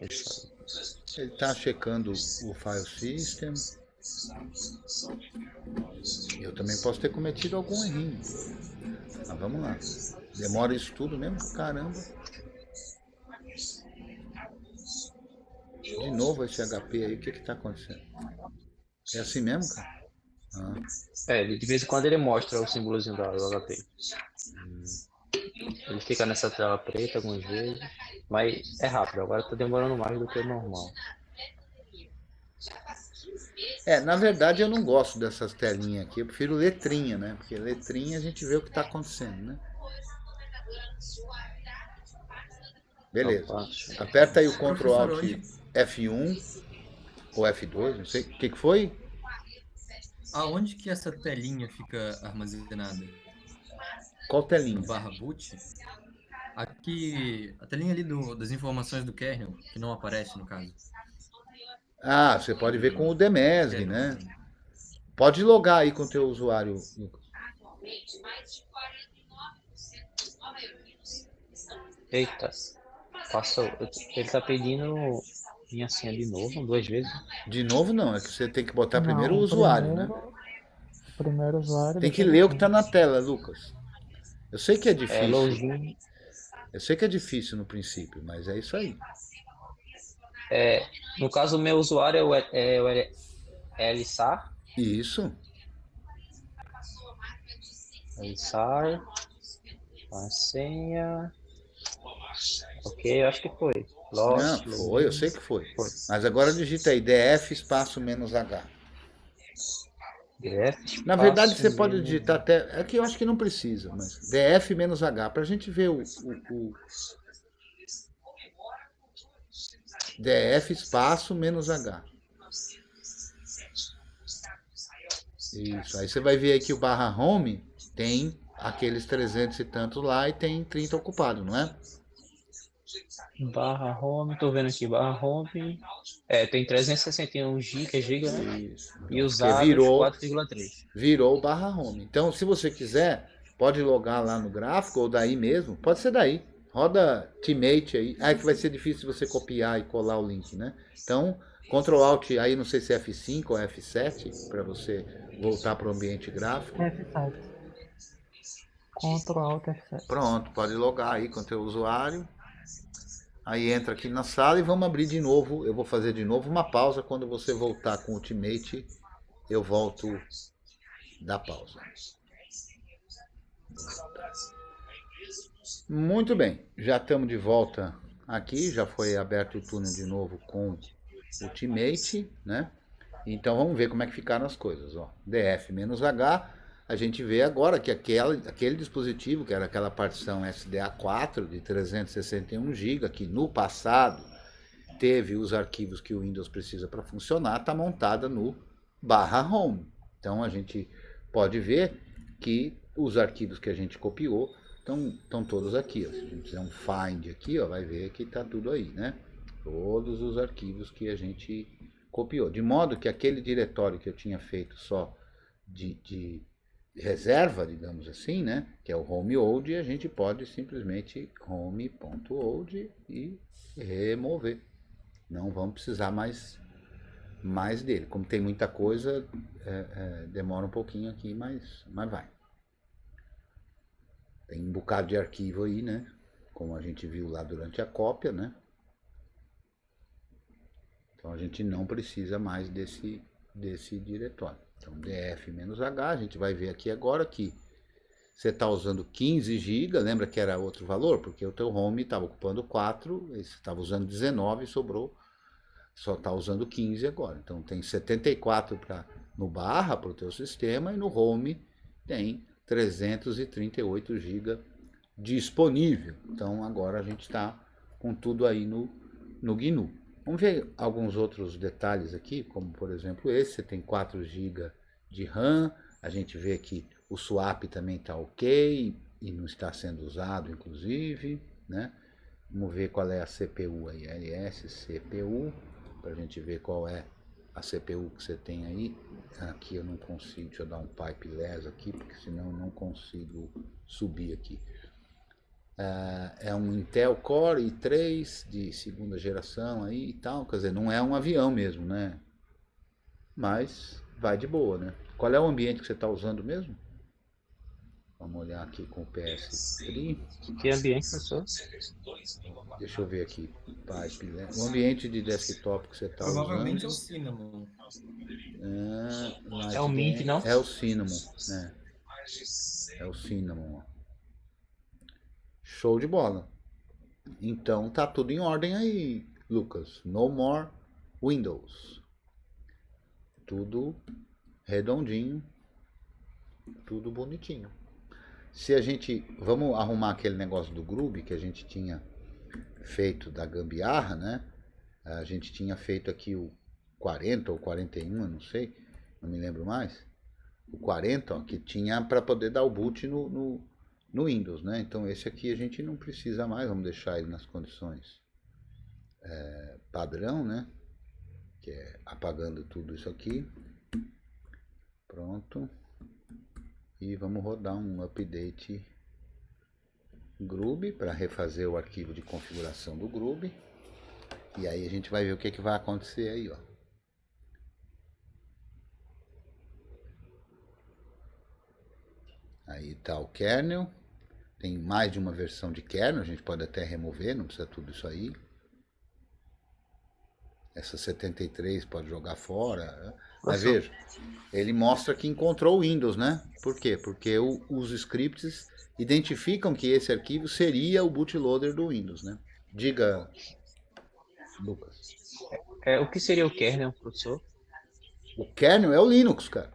Ele está checando o file system. Eu também posso ter cometido algum errinho. Mas vamos lá. Demora isso tudo mesmo? Caramba. De novo esse HP aí, o que está acontecendo? É assim mesmo, cara? De vez em quando ele mostra o símbolozinho do HP. Ele fica nessa tela preta algumas vezes, mas é rápido. Agora tá demorando mais do que o normal. Na verdade eu não gosto dessas telinhas aqui, eu prefiro letrinha, né? Porque letrinha a gente vê o que está acontecendo, né? Beleza. Opa, deixa eu botar Aperta aí o isso. Ctrl Professor, Alt onde, F1 ou F2, não sei. O que foi? aonde que essa telinha fica armazenada? Qual No telinha? barra boot? Aqui, a telinha ali das informações do kernel, que não aparece no caso. Ah, você pode ver com o Do Demesg, kernel né? mesmo. Pode logar aí com o teu usuário. Eita, passou. Ele tá pedindo minha senha de novo, 2 vezes. De novo não, é que você tem que botar primeiro Não, o usuário, né? o primeiro usuário, Tem que depois a ler o que está senha. na tela, Lucas. Eu sei que é É difícil. login. Eu sei que é difícil no princípio, mas é isso aí. No caso, o meu usuário é o Elisar. Isso. Elisar. A senha. Ok, eu acho que foi. Não, Lost, foi, eu login. sei que foi. Foi. Mas agora digita aí DF espaço menos H. DF Na verdade, espaço você pode menos. digitar até. É que eu acho que não precisa, mas DF menos H, para a gente ver o DF espaço menos H. Isso. Aí você vai ver aí que o barra home tem aqueles 300 e tantos lá e tem 30 ocupado, não é? Barra home, tô vendo aqui, barra home. Tem 361 GB, né? Isso. E Então, porque usados 4,3. virou o barra home. Então, se você quiser, pode logar lá no gráfico ou daí mesmo. Pode ser daí. Roda Teammate aí. Ah, é que vai ser difícil você copiar e colar o link, né? Então, Ctrl Alt aí, não sei se é F5 ou F7, para você voltar para o ambiente gráfico. F7. Ctrl Alt F7. Pronto, pode logar aí com o teu usuário. Aí entra aqui na sala e vamos abrir de novo. Eu vou fazer de novo uma pausa. Quando você voltar com o Ultimate, eu volto da pausa. Muito bem, já estamos de volta aqui. Já foi aberto o túnel de novo com o Ultimate, né? Então vamos ver como é que ficaram as coisas. Ó. DF-H, a gente vê agora que aquele dispositivo, que era aquela partição SDA4 de 361 GB, que no passado teve os arquivos que o Windows precisa para funcionar, está montada no barra home. Então a gente pode ver que os arquivos que a gente copiou estão todos aqui. Ó. Se a gente fizer um find aqui, ó, vai ver que está tudo aí, né? Todos os arquivos que a gente copiou. De modo que aquele diretório que eu tinha feito só de reserva, digamos assim, né? Que é o home old, a gente pode simplesmente home.old e remover. Não vamos precisar mais dele. Como tem muita coisa, demora um pouquinho aqui, mas vai. Tem um bocado de arquivo aí, né? Como a gente viu lá durante a cópia, né? Então a gente não precisa mais desse diretório. Então df-h, a gente vai ver aqui agora que você está usando 15 GB, lembra que era outro valor? Porque o teu home estava ocupando 4, você estava usando 19 e sobrou, só está usando 15 agora. Então tem 74 no barra para o teu sistema e no home tem 338 GB disponível. Então agora a gente está com tudo aí no GNU. Vamos ver alguns outros detalhes aqui, como por exemplo esse, você tem 4 GB de RAM, a gente vê que o swap também está ok e não está sendo usado inclusive, né? Vamos ver qual é a CPU aí, LS CPU, para a gente ver qual é a CPU que você tem aí. Aqui eu não consigo, deixa eu dar um pipe less aqui, porque senão eu não consigo subir aqui. É um Intel Core i3 de segunda geração aí e tal, quer dizer, não é um avião mesmo, né? Mas vai de boa, né? Qual é o ambiente que você está usando mesmo? Vamos olhar aqui com o PS3. Que ambiente, professor? Deixa eu ver aqui. Pipe, né? O ambiente de desktop que você está usando. Provavelmente é o Cinnamon. É o Mint, não? É o Cinnamon, né? É o Cinnamon, ó. Show de bola. Então tá tudo em ordem aí, Lucas. No more Windows. tudo redondinho, tudo bonitinho. Se a gente, vamos arrumar aquele negócio do Groove que a gente tinha feito da gambiarra, né? A gente tinha feito aqui o 40 ou 41, eu não sei, não me lembro mais. O 40, ó, que tinha para poder dar o boot no Windows, né? Então esse aqui a gente não precisa mais, vamos deixar ele nas condições padrão, né? Que é apagando tudo isso aqui. Pronto. E vamos rodar um update Groove para refazer o arquivo de configuração do Groove. E aí a gente vai ver o que vai acontecer aí, ó. Aí tá o kernel. Tem mais de uma versão de kernel, a gente pode até remover, não precisa tudo isso aí. Essa 73 pode jogar fora. Mas veja, ele mostra que encontrou o Windows, né? Por quê? Porque os scripts identificam que esse arquivo seria o bootloader do Windows, né? Diga, Lucas. O que seria o kernel, professor? O kernel é o Linux, cara.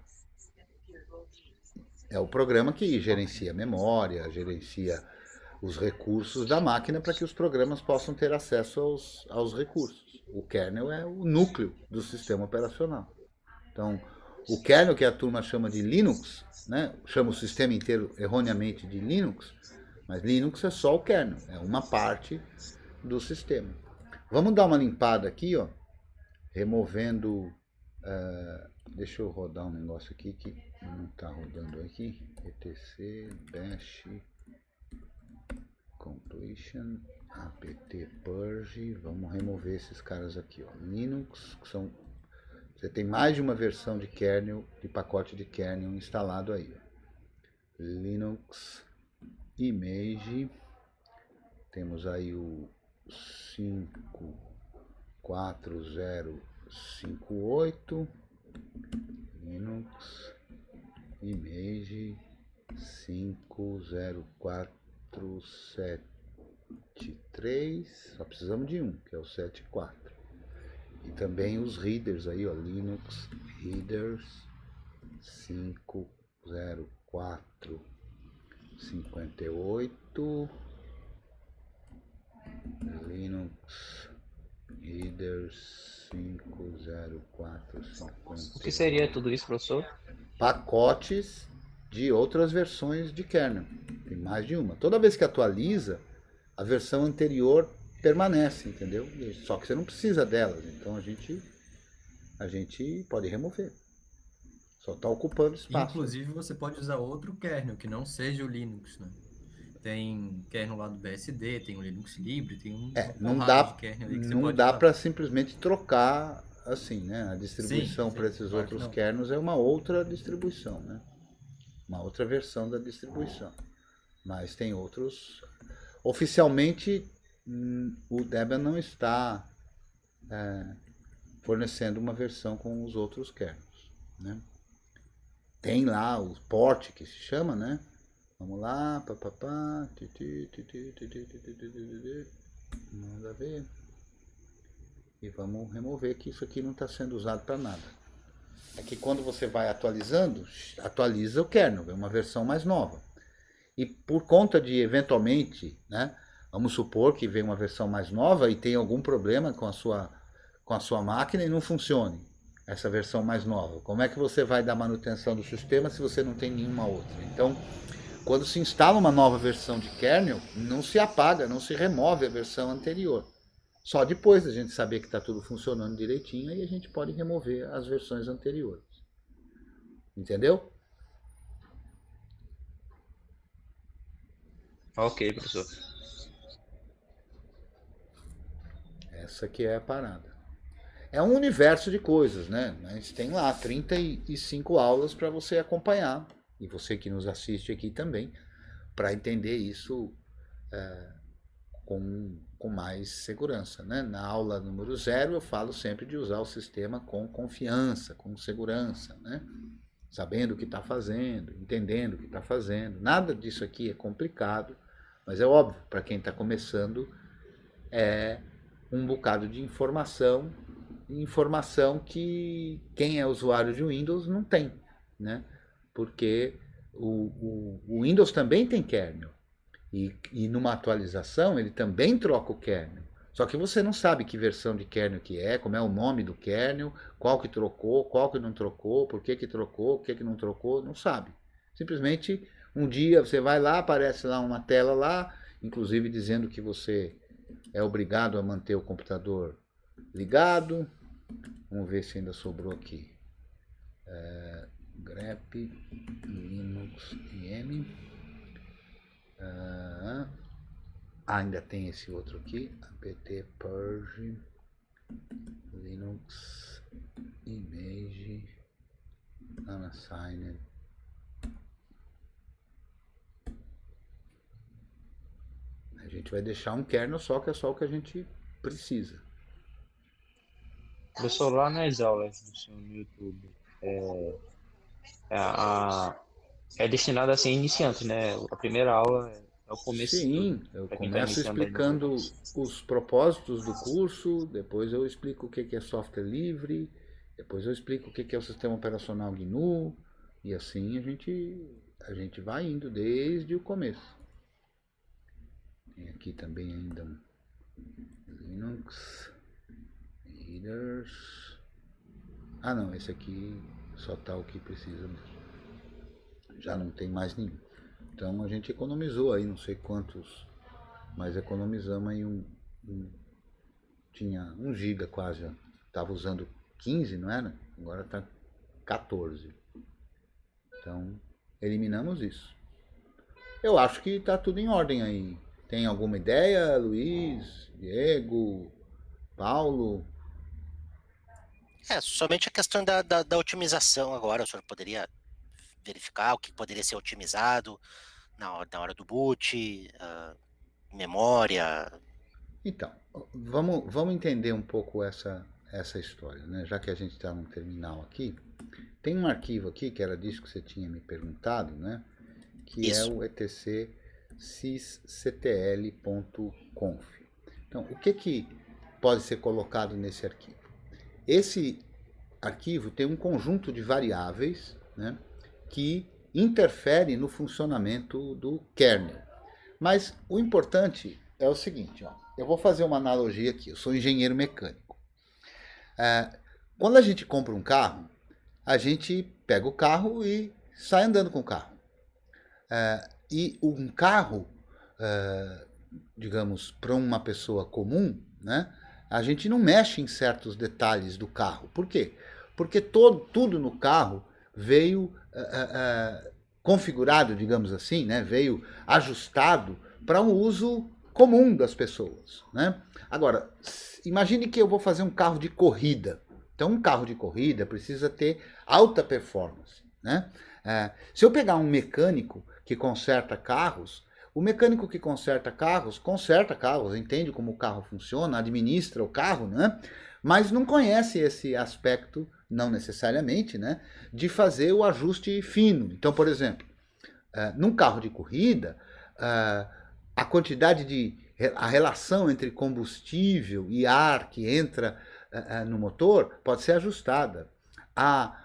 É o programa que gerencia a memória, gerencia os recursos da máquina para que os programas possam ter acesso aos recursos. O kernel é o núcleo do sistema operacional. Então, o kernel, que a turma chama de Linux, né? Chama o sistema inteiro erroneamente de Linux, mas Linux é só o kernel, é uma parte do sistema. Vamos dar uma limpada aqui, ó, removendo... deixa eu rodar um negócio aqui que não está rodando aqui. etc bash completion apt purge. Vamos remover esses caras aqui, ó. Linux, que são... Você tem mais de uma versão de kernel, de pacote de kernel instalado aí, ó. Linux image. Temos aí o 54058. Linux image 50473. Só precisamos de um, que é o 74. E também os readers aí, ó, Linux readers 50458. Linux readers 50458. O que seria tudo isso, professor? Pacotes de outras versões de kernel. Tem mais de uma. Toda vez que atualiza, a versão anterior permanece, entendeu? Só que você não precisa delas. Então a gente pode remover. Só está ocupando espaço. Inclusive, você pode usar outro kernel que não seja o Linux, né? Tem kernel lá do BSD, tem o Linux Libre, tem não dá, de kernel aí que você não pode dá usar. para simplesmente trocar assim, né? A distribuição Sim, para esses claro que outros não. kernels é uma outra distribuição, né? Uma outra versão da distribuição. Mas tem outros. Oficialmente, o Debian não está fornecendo uma versão com os outros kernels, né? Tem lá o port que se chama, né? Vamos lá, papapá, manda ver. E vamos remover que isso aqui não está sendo usado para nada. É que quando você vai atualizando, atualiza o kernel, é uma versão mais nova. E por conta de, eventualmente, né, vamos supor que vem uma versão mais nova e tem algum problema com a sua máquina e não funcione essa versão mais nova. Como é que você vai dar manutenção do sistema se você não tem nenhuma outra? Então, quando se instala uma nova versão de kernel, não se apaga, não se remove a versão anterior. Só depois a gente saber que está tudo funcionando direitinho, aí a gente pode remover as versões anteriores. Entendeu? Ok, professor. Essa que é a parada. É um universo de coisas, né? Mas tem lá 35 aulas para você acompanhar. E você que nos assiste aqui também, para entender isso com mais segurança, né? Na aula número 0 eu falo sempre de usar o sistema com confiança, com segurança, né? Sabendo o que está fazendo, entendendo o que está fazendo. Nada disso aqui é complicado, mas é óbvio, para quem está começando, é um bocado de informação informação que quem é usuário de Windows não tem, né? Porque o Windows também tem kernel. E numa atualização ele também troca o kernel. Só que você não sabe que versão de kernel que é, como é o nome do kernel, qual que trocou, qual que não trocou, por que trocou, por que não trocou, não sabe. Simplesmente um dia você vai lá, aparece lá uma tela lá, inclusive dizendo que você é obrigado a manter o computador ligado. Vamos ver se ainda sobrou aqui. grep linux im. Ainda tem esse outro aqui, apt purge linux image unassigned. A gente vai deixar um kernel só, que é só o que a gente precisa. Professor, lá nas aulas do senhor no YouTube, é destinado a ser iniciante, né? A primeira aula é o começo de Sim, tudo, eu para quem está começo iniciando aí no explicando Linux. os propósitos do curso, depois eu explico o que é software livre, depois eu explico o que é o sistema operacional GNU, e assim a gente vai indo desde o começo. Tem aqui também ainda um Linux Readers. Ah não, esse aqui só tá o que precisa mesmo. Já não tem mais nenhum. Então a gente economizou aí não sei quantos, mas economizamos aí tinha 1 GB quase, estava usando 15, não era? Agora está 14. Então eliminamos isso. Eu acho que está tudo em ordem aí. Tem alguma ideia, Luiz, Diego, Paulo? Somente a questão da otimização agora, o senhor poderia verificar o que poderia ser otimizado na hora do boot, memória. Então, vamos entender um pouco essa história, né? Já que a gente está num terminal aqui, tem um arquivo aqui, que era disso que você tinha me perguntado, né? Que Isso. é o etc sysctl.conf. Então, o que pode ser colocado nesse arquivo? Esse arquivo tem um conjunto de variáveis, né, que interfere no funcionamento do kernel. Mas o importante é o seguinte, ó, eu vou fazer uma analogia aqui, eu sou engenheiro mecânico. Quando a gente compra um carro, a gente pega o carro e sai andando com o carro. E um carro, digamos, para uma pessoa comum, né, a gente não mexe em certos detalhes do carro. Por quê? Porque tudo no carro veio configurado, digamos assim, né, veio ajustado para um uso comum das pessoas, né? Agora, imagine que eu vou fazer um carro de corrida. Então, um carro de corrida precisa ter alta performance, né? Se eu pegar um mecânico que conserta carros, o mecânico que conserta carros, entende como o carro funciona, administra o carro, né? Mas não conhece esse aspecto, não necessariamente, né? De fazer o ajuste fino. Então, por exemplo, num carro de corrida, a relação entre combustível e ar que entra no motor pode ser ajustada. A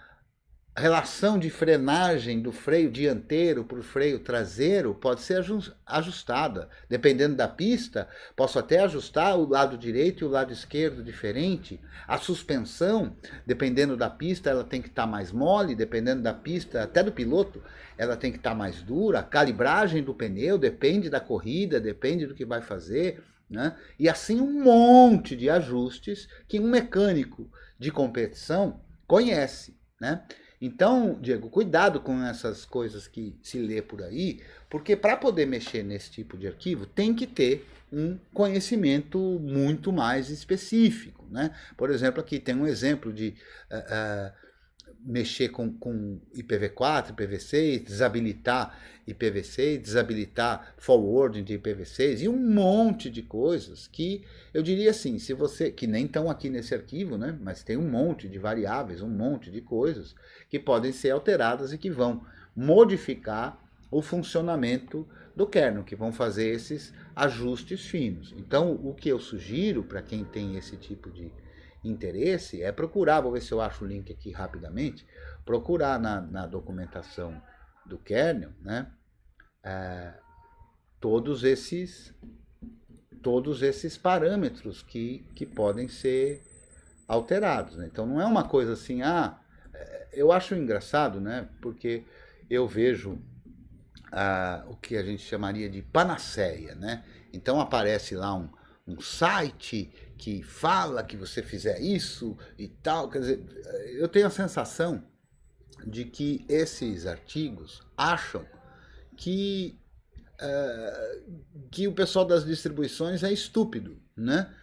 relação de frenagem do freio dianteiro para o freio traseiro pode ser ajustada. Dependendo da pista, posso até ajustar o lado direito e o lado esquerdo diferente. A suspensão, dependendo da pista, ela tem que estar mais mole, dependendo da pista, até do piloto, ela tem que estar mais dura. A calibragem do pneu depende da corrida, depende do que vai fazer, né? E assim um monte de ajustes que um mecânico de competição conhece, né? Então, Diego, cuidado com essas coisas que se lê por aí, porque para poder mexer nesse tipo de arquivo tem que ter um conhecimento muito mais específico, né? Por exemplo, aqui tem um exemplo de mexer com IPv4, IPv6, desabilitar IPv6, desabilitar forwarding de IPv6 e um monte de coisas que eu diria assim, se você, que nem estão aqui nesse arquivo, né, mas tem um monte de variáveis, um monte de coisas que podem ser alteradas e que vão modificar o funcionamento do kernel, que vão fazer esses ajustes finos. Então, o que eu sugiro para quem tem esse tipo de interesse, é procurar, vou ver se eu acho o link aqui rapidamente, procurar na documentação do kernel, né, todos esses parâmetros que podem ser alterados, né? Então não é uma coisa assim, eu acho engraçado, né, porque eu vejo o que a gente chamaria de panaceia, né? Então aparece lá um site que fala que você fizer isso e tal, quer dizer, eu tenho a sensação de que esses artigos acham que o pessoal das distribuições é estúpido, né?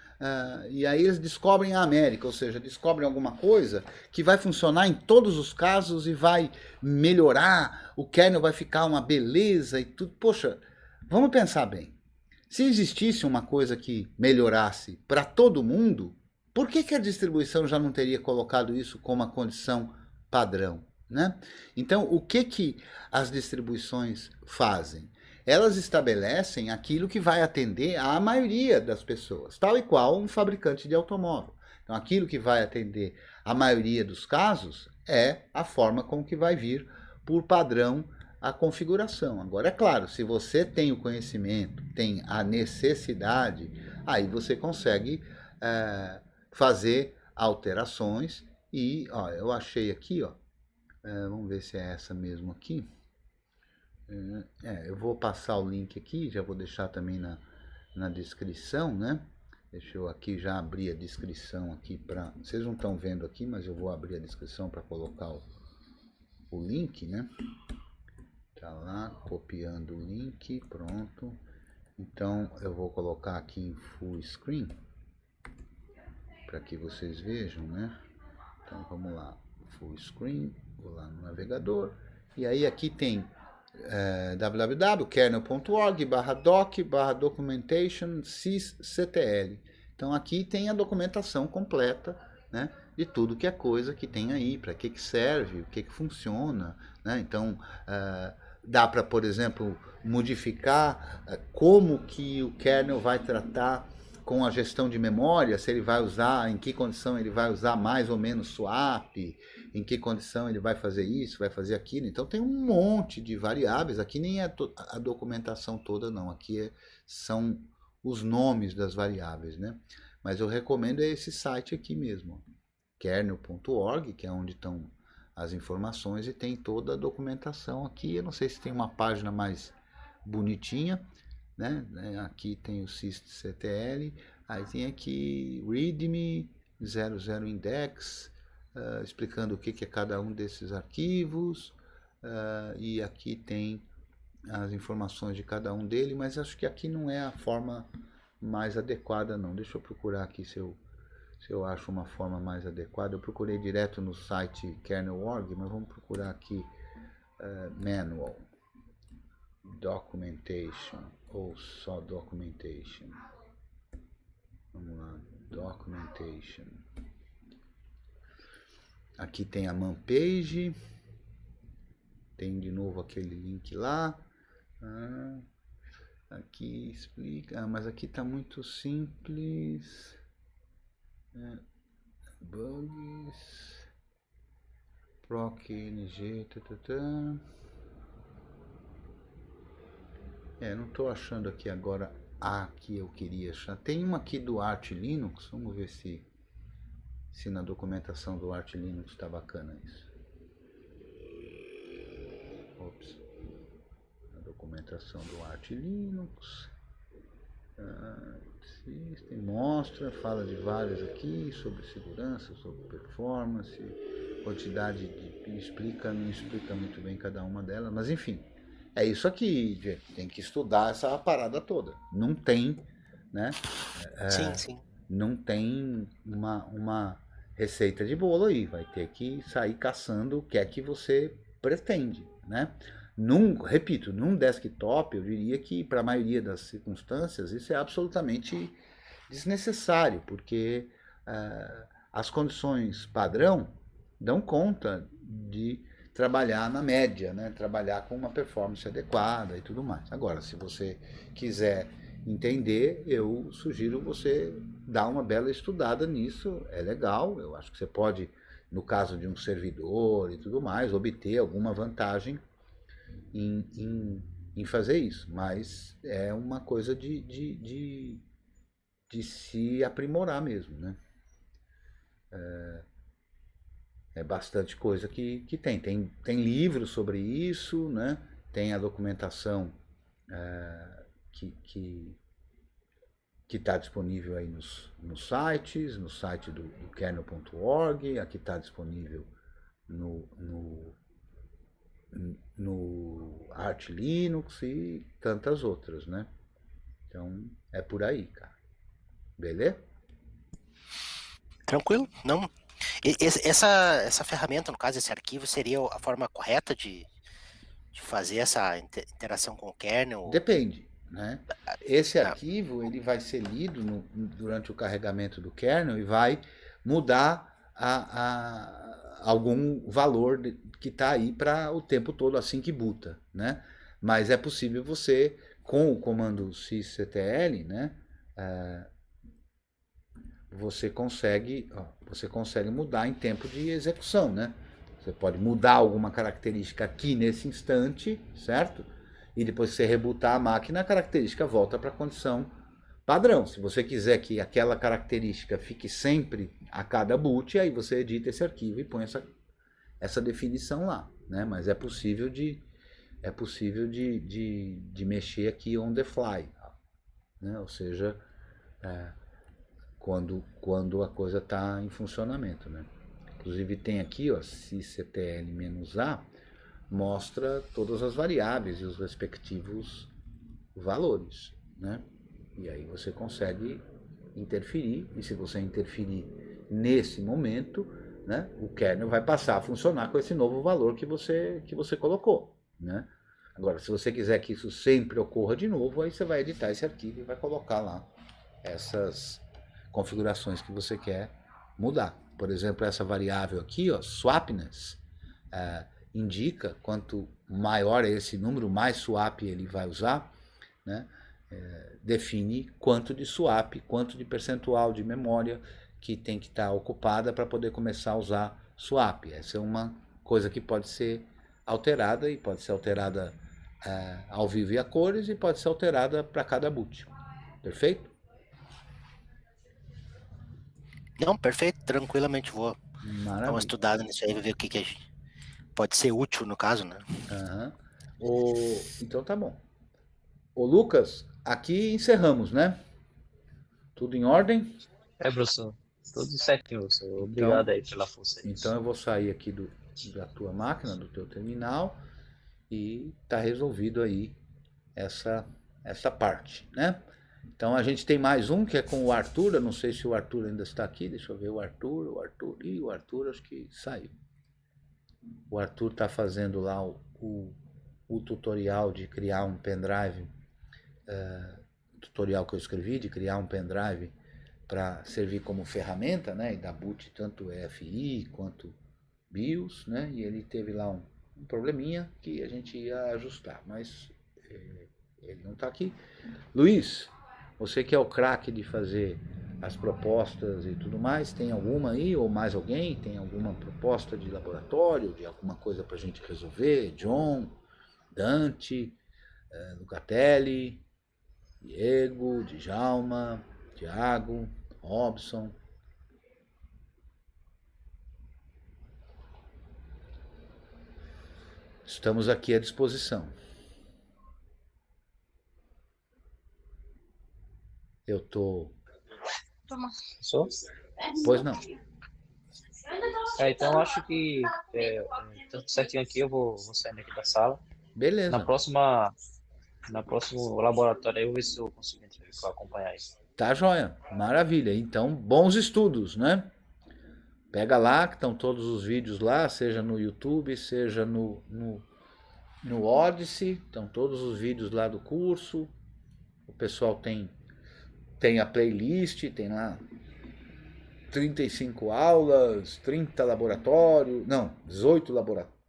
E aí eles descobrem a América, ou seja, descobrem alguma coisa que vai funcionar em todos os casos e vai melhorar, o kernel vai ficar uma beleza e tudo. Poxa, vamos pensar bem. Se existisse uma coisa que melhorasse para todo mundo, por que a distribuição já não teria colocado isso como a condição padrão, né? Então, o que as distribuições fazem? Elas estabelecem aquilo que vai atender à maioria das pessoas, tal e qual um fabricante de automóvel. Então, aquilo que vai atender à maioria dos casos é a forma como que vai vir por padrão a configuração. Agora, é claro, se você tem o conhecimento, tem a necessidade, aí você consegue fazer alterações e, eu achei aqui, vamos ver se é essa mesmo aqui. Eu vou passar o link aqui, já vou deixar também na descrição, né? Deixa eu aqui já abrir a descrição aqui para... Vocês não estão vendo aqui, mas eu vou abrir a descrição para colocar o link, né? Tá lá, copiando o link, pronto. Então eu vou colocar aqui em full screen para que vocês vejam, né? Então vamos lá, full screen, vou lá no navegador e aí aqui tem www.kernel.org/doc/documentation sysctl. Então aqui tem a documentação completa, né, de tudo que é coisa que tem aí, para que serve, o que funciona, né? Então dá para, por exemplo, modificar como que o kernel vai tratar com a gestão de memória, se ele vai usar, em que condição ele vai usar mais ou menos swap, em que condição ele vai fazer isso, vai fazer aquilo. Então tem um monte de variáveis, aqui nem é a documentação toda não, aqui são os nomes das variáveis, né? Mas eu recomendo esse site aqui mesmo, kernel.org, que é onde estão as informações e tem toda a documentação aqui. Eu não sei se tem uma página mais bonitinha, né? Aqui tem o sysctl, aí tem aqui readme 00 index, explicando o que é cada um desses arquivos, e aqui tem as informações de cada um deles, mas acho que aqui não é a forma mais adequada não. Deixa eu procurar aqui se eu acho uma forma mais adequada. Eu procurei direto no site kernel.org, mas vamos procurar aqui manual, documentation, ou só documentation. Vamos lá, documentation. Aqui tem a man page, tem de novo aquele link lá. Aqui explica, mas aqui está muito simples. Bugs, proc ng, não estou achando aqui agora a que eu queria achar. Tem uma aqui do Arch Linux, vamos ver se na documentação do Arch Linux está bacana isso. Ops. A documentação do Arch Linux. Mostra, fala de várias aqui, sobre segurança, sobre performance, quantidade de... não explica muito bem cada uma delas, mas enfim, é isso aqui, gente, tem que estudar essa parada toda. Não tem, né? Sim. Não tem uma receita de bolo aí, vai ter que sair caçando o que é que você pretende, né? Repito, num desktop, eu diria que para a maioria das circunstâncias isso é absolutamente desnecessário, porque as condições padrão dão conta de trabalhar na média, né? Trabalhar com uma performance adequada e tudo mais. Agora, se você quiser entender, eu sugiro você dar uma bela estudada nisso. É legal, eu acho que você pode, no caso de um servidor e tudo mais, obter alguma vantagem em fazer isso. Mas é uma coisa de se aprimorar mesmo, né? É bastante coisa que tem. Tem livros sobre isso, né? Tem a documentação que está disponível aí nos sites, no site do kernel.org, aqui está disponível no Arch Linux e tantas outras, né? Então é por aí, cara. Beleza? Tranquilo? Não. Essa ferramenta, no caso, esse arquivo, seria a forma correta de fazer essa interação com o kernel? Depende, né? Esse Ah, arquivo ele vai ser lido durante o carregamento do kernel e vai mudar algum valor que está aí para o tempo todo assim que boota, né? Mas é possível você, com o comando sysctl, né? Você consegue mudar em tempo de execução, né? Você pode mudar alguma característica aqui nesse instante, certo? E depois que você rebootar a máquina, a característica volta para a condição padrão. Se você quiser que aquela característica fique sempre a cada boot, aí você edita esse arquivo e põe essa definição lá, né? Mas é possível de mexer aqui on the fly, né? Ou seja, quando a coisa está em funcionamento, né? Inclusive tem aqui, ó, sysctl-a, mostra todas as variáveis e os respectivos valores, né? E aí você consegue interferir, e se você interferir nesse momento, né, o kernel vai passar a funcionar com esse novo valor que você colocou, né? Agora, se você quiser que isso sempre ocorra de novo, aí você vai editar esse arquivo e vai colocar lá essas configurações que você quer mudar. Por exemplo, essa variável aqui, ó, swapness, indica quanto maior é esse número, mais swap ele vai usar, né? Define quanto de swap, quanto de percentual de memória que tem que estar ocupada para poder começar a usar swap. Essa é uma coisa que pode ser alterada, e pode ser alterada ao vivo e a cores, e pode ser alterada para cada boot. Perfeito? não, perfeito, tranquilamente vou dar uma Maravilha. estudada nisso aí, ver o que pode ser útil no caso, né? Então tá bom. Ô Lucas, aqui encerramos, né? Tudo em ordem? Professor. Tudo certinho, professor. Obrigado aí pela força. Então eu vou sair aqui da tua máquina, do teu terminal, e tá resolvido aí essa parte, né? Então a gente tem mais um que é com o Arthur. Eu não sei se o Arthur ainda está aqui. Deixa eu ver o Arthur. O Arthur acho que saiu. O Arthur está fazendo lá o tutorial de criar um pendrive, tutorial que eu escrevi de criar um pendrive para servir como ferramenta, né, e dar boot tanto EFI quanto BIOS, né, e ele teve lá um probleminha que a gente ia ajustar, mas ele não está aqui. Luiz, você que é o craque de fazer as propostas e tudo mais, tem alguma aí, ou mais alguém, tem alguma proposta de laboratório, de alguma coisa para a gente resolver? John, Dante, Lucatelli, Diego, Djalma, Thiago, Robson. Estamos aqui à disposição. Eu tô... Só? Pois não. Então acho que tudo certinho aqui, eu vou saindo aqui da sala. Beleza. Na próximo laboratório aí eu vou ver se eu consigo acompanhar isso. Tá joia, maravilha. Então, bons estudos, né? Pega lá, que estão todos os vídeos lá, seja no YouTube, seja no Odyssey, estão todos os vídeos lá do curso. O pessoal tem a playlist, tem lá 35 aulas, 30 laboratórios, não, 18 laboratórios.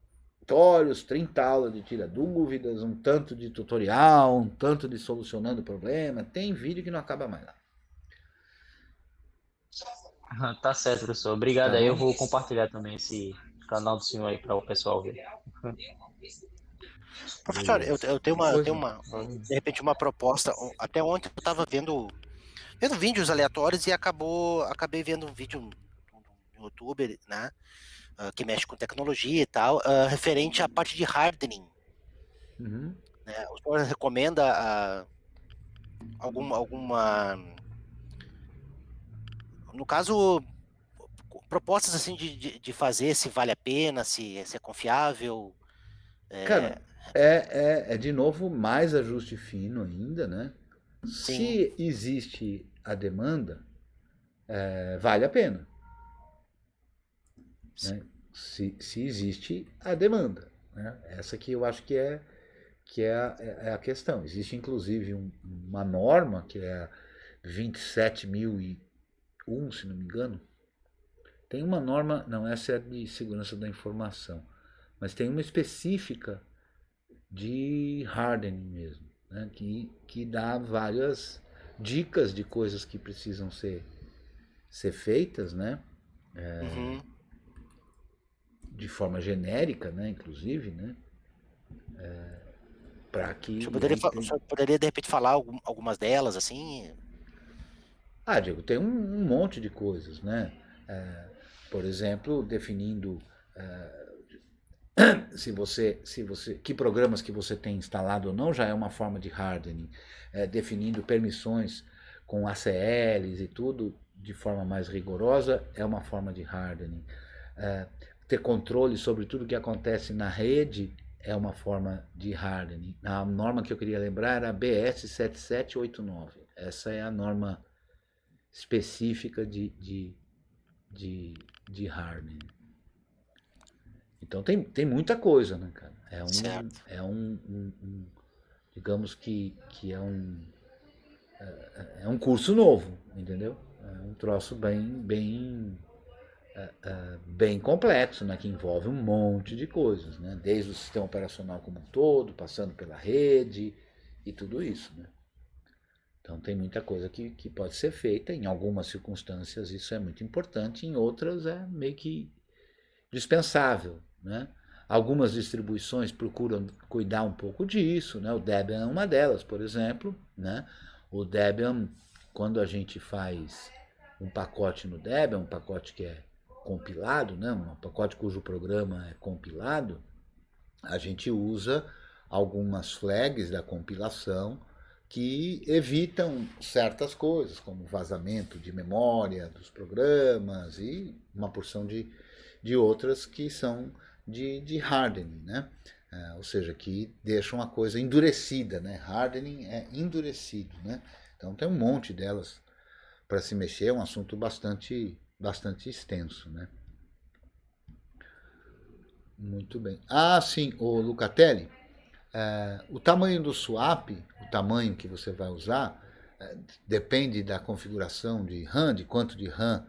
tutorials, 30 aulas de tira dúvidas, um tanto de tutorial, um tanto de solucionando problema. Tem vídeo que não acaba mais lá. Tá certo, professor. Obrigado Tá aí. Eu bom? vou compartilhar também esse canal do senhor aí para o pessoal ver. Professor, Beleza. eu Pois tenho não. de repente uma proposta. Até ontem eu estava vendo vídeos aleatórios e acabei vendo um vídeo no YouTube, né, que mexe com tecnologia e tal, referente à parte de hardening. Uhum. Né? O senhor recomenda alguma, no caso, propostas assim de fazer, se vale a pena, se é confiável? Cara, é de novo mais ajuste fino ainda, né? Sim, Se existe a demanda, vale a pena, né? Se existe a demanda, né? Essa que eu acho que é a questão. Existe inclusive uma norma que é 27.001, se não me engano. Tem uma norma, não, essa é de segurança da informação, mas tem uma específica de hardening mesmo, né? que dá várias dicas de coisas que precisam ser feitas, né? uhum. De forma genérica, né? Inclusive, né? Para que e aí O tem. senhor poderia de repente falar algumas delas, assim? Diego, tem um monte de coisas, né? É, por exemplo, definindo se você que programas que você tem instalado ou não já é uma forma de hardening, definindo permissões com ACLs e tudo de forma mais rigorosa é uma forma de hardening. É, ter controle sobre tudo que acontece na rede é uma forma de hardening. A norma que eu queria lembrar era a BS 7789. Essa é a norma específica de hardening. Então tem muita coisa, né, cara? Certo. Digamos que é um curso novo, entendeu? É um troço bem complexo, né? Que envolve um monte de coisas, né? Desde o sistema operacional como um todo, passando pela rede e tudo isso, né? Então tem muita coisa que pode ser feita. Em algumas circunstâncias isso é muito importante, em outras é meio que dispensável, né? Algumas distribuições procuram cuidar um pouco disso, né? O Debian é uma delas, por exemplo, né? O Debian, quando a gente faz um pacote no Debian, um pacote que é compilado, né? Um pacote cujo programa é compilado, a gente usa algumas flags da compilação que evitam certas coisas, como vazamento de memória dos programas e uma porção de outras que são de hardening, né? Ou seja, que deixam a coisa endurecida, né? Hardening é endurecido, né? Então tem um monte delas para se mexer, é um assunto bastante extenso, né? Muito bem. Sim, o Lucatelli, o tamanho do swap, o tamanho que você vai usar, depende da configuração de RAM, de quanto de RAM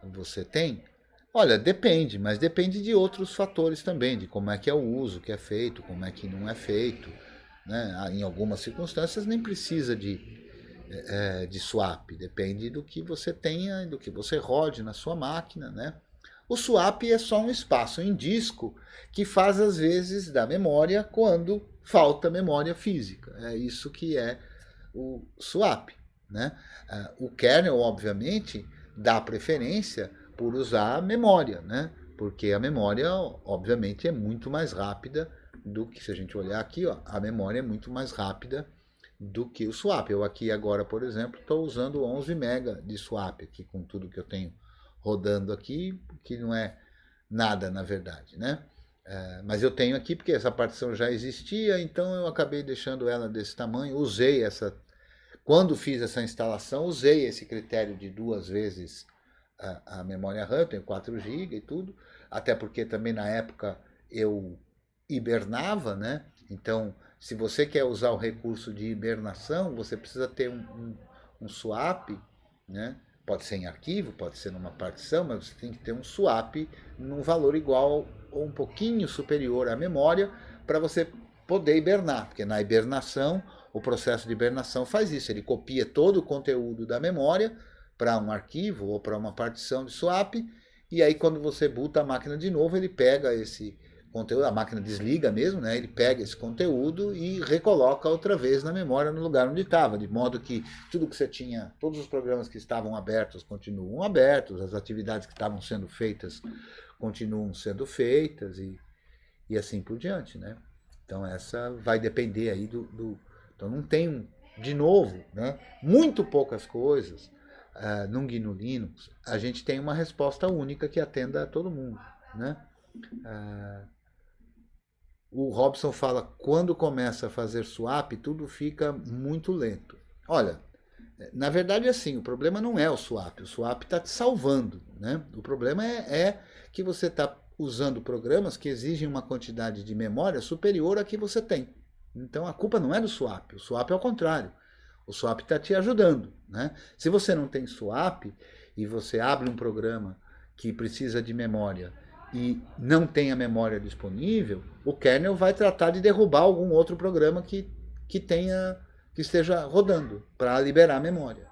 você tem. Olha, depende, mas depende de outros fatores também, de como é que é o uso que é feito, como é que não é feito. Né? Em algumas circunstâncias nem precisa de swap, depende do que você tenha, do que você rode na sua máquina, né? O swap é só um espaço em disco que faz às vezes da memória quando falta memória física. É isso que é o swap, né? O kernel, obviamente, dá preferência por usar a memória, né? Porque a memória, obviamente, é muito mais rápida do que, se a gente olhar aqui, ó, a memória é muito mais rápida do que o swap. Eu aqui agora, por exemplo, estou usando 11 MB de swap aqui com tudo que eu tenho rodando aqui, que não é nada na verdade, né? Mas eu tenho aqui porque essa partição já existia, então eu acabei deixando ela desse tamanho. Usei essa, quando fiz essa instalação, usei esse critério de 2 vezes a memória RAM, eu tenho 4 GB e tudo, até porque também na época eu hibernava, né? Então, se você quer usar o recurso de hibernação, você precisa ter um swap, né? Pode ser em arquivo, pode ser numa partição, mas você tem que ter um swap num valor igual ou um pouquinho superior à memória para você poder hibernar, porque na hibernação, o processo de hibernação faz isso, ele copia todo o conteúdo da memória para um arquivo ou para uma partição de swap, e aí quando você boota a máquina de novo, ele pega esse conteúdo, a máquina desliga mesmo, né? Ele pega esse conteúdo e recoloca outra vez na memória no lugar onde estava, de modo que tudo que você tinha, todos os programas que estavam abertos continuam abertos, as atividades que estavam sendo feitas continuam sendo feitas e assim por diante, né? Então essa vai depender aí então não tem, de novo, né? Muito poucas coisas no GNU Linux, a gente tem uma resposta única que atenda a todo mundo, né? O Robson fala, quando começa a fazer swap, tudo fica muito lento. Olha, na verdade é assim, o problema não é o swap está te salvando, né? O problema é que você está usando programas que exigem uma quantidade de memória superior à que você tem. Então a culpa não é do swap, o swap é o contrário. O swap está te ajudando, né? Se você não tem swap e você abre um programa que precisa de memória e não tem a memória disponível, o kernel vai tratar de derrubar algum outro programa que esteja rodando para liberar a memória.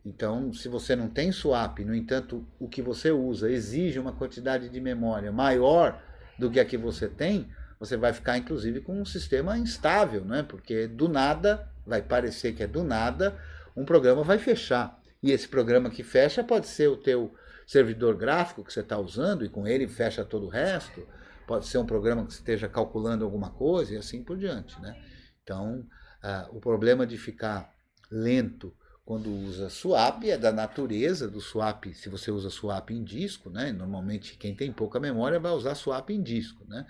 Então, se você não tem swap, no entanto, o que você usa exige uma quantidade de memória maior do que a que você tem, você vai ficar, inclusive, com um sistema instável, né? Porque do nada, vai parecer que é do nada, um programa vai fechar. E esse programa que fecha pode ser o teu servidor gráfico que você está usando e com ele fecha todo o resto. Pode ser um programa que esteja calculando alguma coisa e assim por diante, né? Então, o problema de ficar lento quando usa swap é da natureza do swap. Se você usa swap em disco, né? Normalmente quem tem pouca memória vai usar swap em disco, né?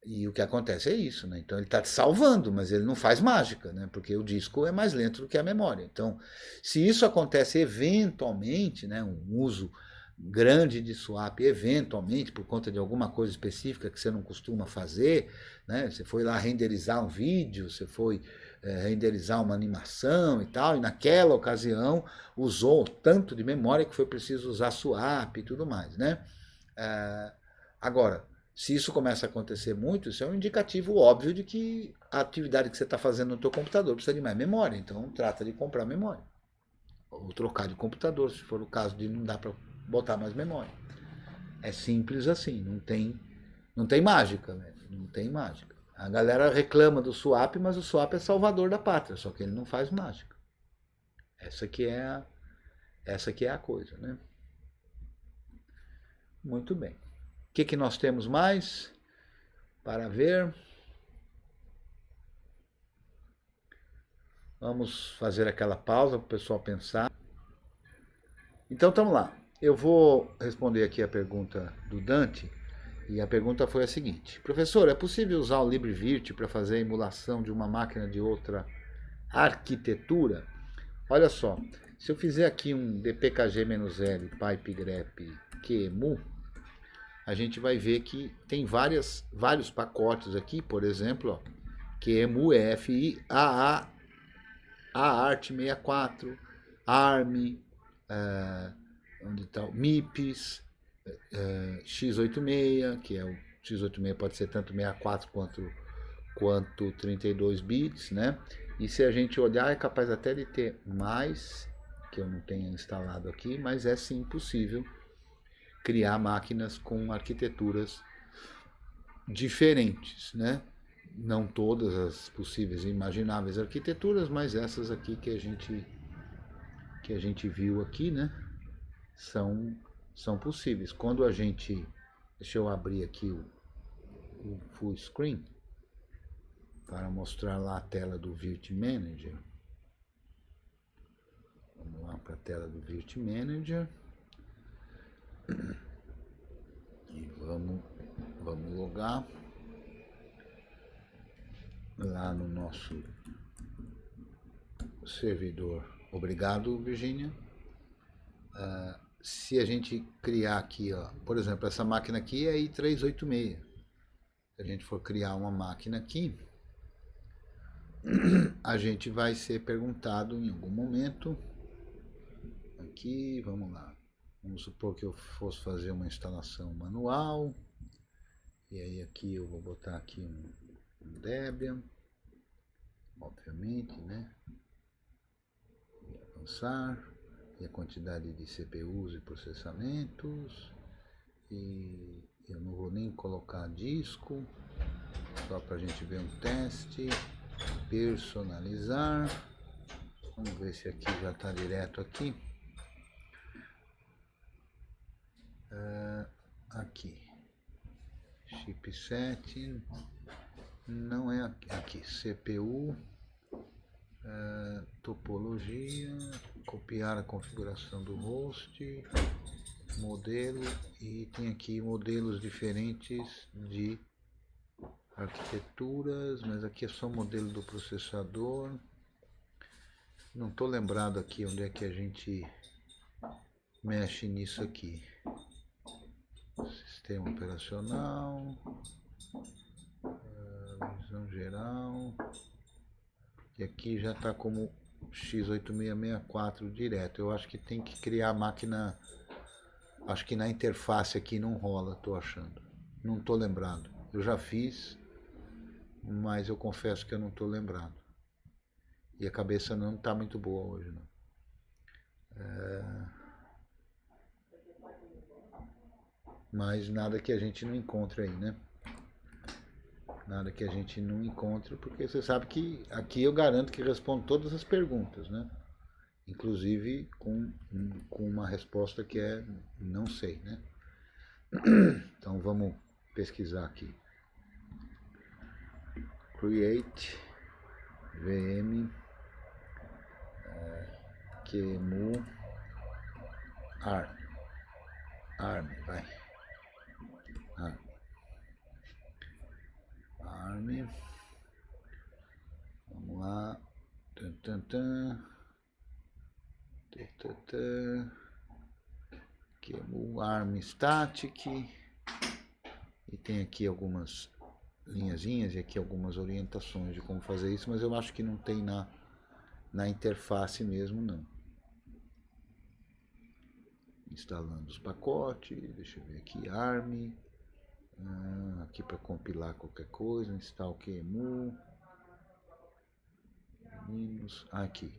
E o que acontece é isso, né? Então ele está te salvando, mas ele não faz mágica, né? Porque o disco é mais lento do que a memória. Então, se isso acontece eventualmente, né? Um uso grande de swap, eventualmente, por conta de alguma coisa específica que você não costuma fazer, né? Você foi lá renderizar um vídeo, você foi renderizar uma animação e tal, e naquela ocasião usou tanto de memória que foi preciso usar swap e tudo mais, né? Agora, se isso começa a acontecer muito, isso é um indicativo óbvio de que a atividade que você está fazendo no teu computador precisa de mais memória. Então, trata de comprar memória. Ou trocar de computador, se for o caso de não dar para botar mais memória. É simples assim, não tem mágica, né? Não tem mágica. A galera reclama do swap, mas o swap é salvador da pátria, só que ele não faz mágica. Essa que é a coisa, né? Muito bem. O que nós temos mais para ver? Vamos fazer aquela pausa para o pessoal pensar. Então, estamos lá. Eu vou responder aqui a pergunta do Dante. E a pergunta foi a seguinte. Professor, é possível usar o LibreVirt para fazer a emulação de uma máquina de outra arquitetura? Olha só, se eu fizer aqui um dpkg-l pipegrep QEMU, a gente vai ver que tem vários pacotes aqui, por exemplo, ó, QEMU, EFI, AA, AART64, ARM, onde está o MIPS, x86, que é o x86 pode ser tanto 64 quanto 32 bits, né? E se a gente olhar, é capaz até de ter mais, que eu não tenha instalado aqui, mas é sim possível criar máquinas com arquiteturas diferentes, né? Não todas as possíveis e imagináveis arquiteturas, mas essas aqui que a gente viu aqui, né? São possíveis. Quando a gente... Deixa eu abrir aqui o full screen para mostrar lá a tela do Virt Manager. Vamos lá para a tela do Virt Manager. E vamos logar lá no nosso servidor. Obrigado, Virginia. Se a gente criar aqui, ó, por exemplo, essa máquina aqui é i386. Se a gente for criar uma máquina aqui, a gente vai ser perguntado em algum momento. Aqui, vamos lá. Vamos supor que eu fosse fazer uma instalação manual. E aí aqui eu vou botar aqui um Debian, obviamente, né? E avançar. E a quantidade de CPUs e processamentos. E eu não vou nem colocar disco, só para a gente ver um teste. Personalizar. Vamos ver se aqui já está direto aqui. Aqui. Chipset. Não é aqui. CPU. Topologia. Copiar a configuração do host. Modelo. E tem aqui modelos diferentes de arquiteturas, mas aqui é só modelo do processador. Não estou lembrado aqui onde é que a gente mexe nisso aqui. Sistema operacional, visão geral. E aqui já está como x8664 direto. Eu acho que tem que criar a máquina. Acho que na interface aqui não rola, estou achando. Não estou lembrado. Eu já fiz, mas eu confesso que eu não estou lembrado. E a cabeça não está muito boa hoje, não. Mas nada que a gente não encontre aí, né? Nada que a gente não encontre, porque você sabe que aqui eu garanto que respondo todas as perguntas, né? Inclusive com uma resposta que é não sei, né? Então vamos pesquisar aqui. Create VM QEMU ARM, vai. ARM. Vamos lá. QEMU ARM Static. E tem aqui algumas linhazinhas e aqui algumas orientações de como fazer isso, mas eu acho que não tem na interface mesmo, não. Instalando os pacotes, deixa eu ver aqui, ARM, aqui para compilar qualquer coisa, install QEMU, aqui.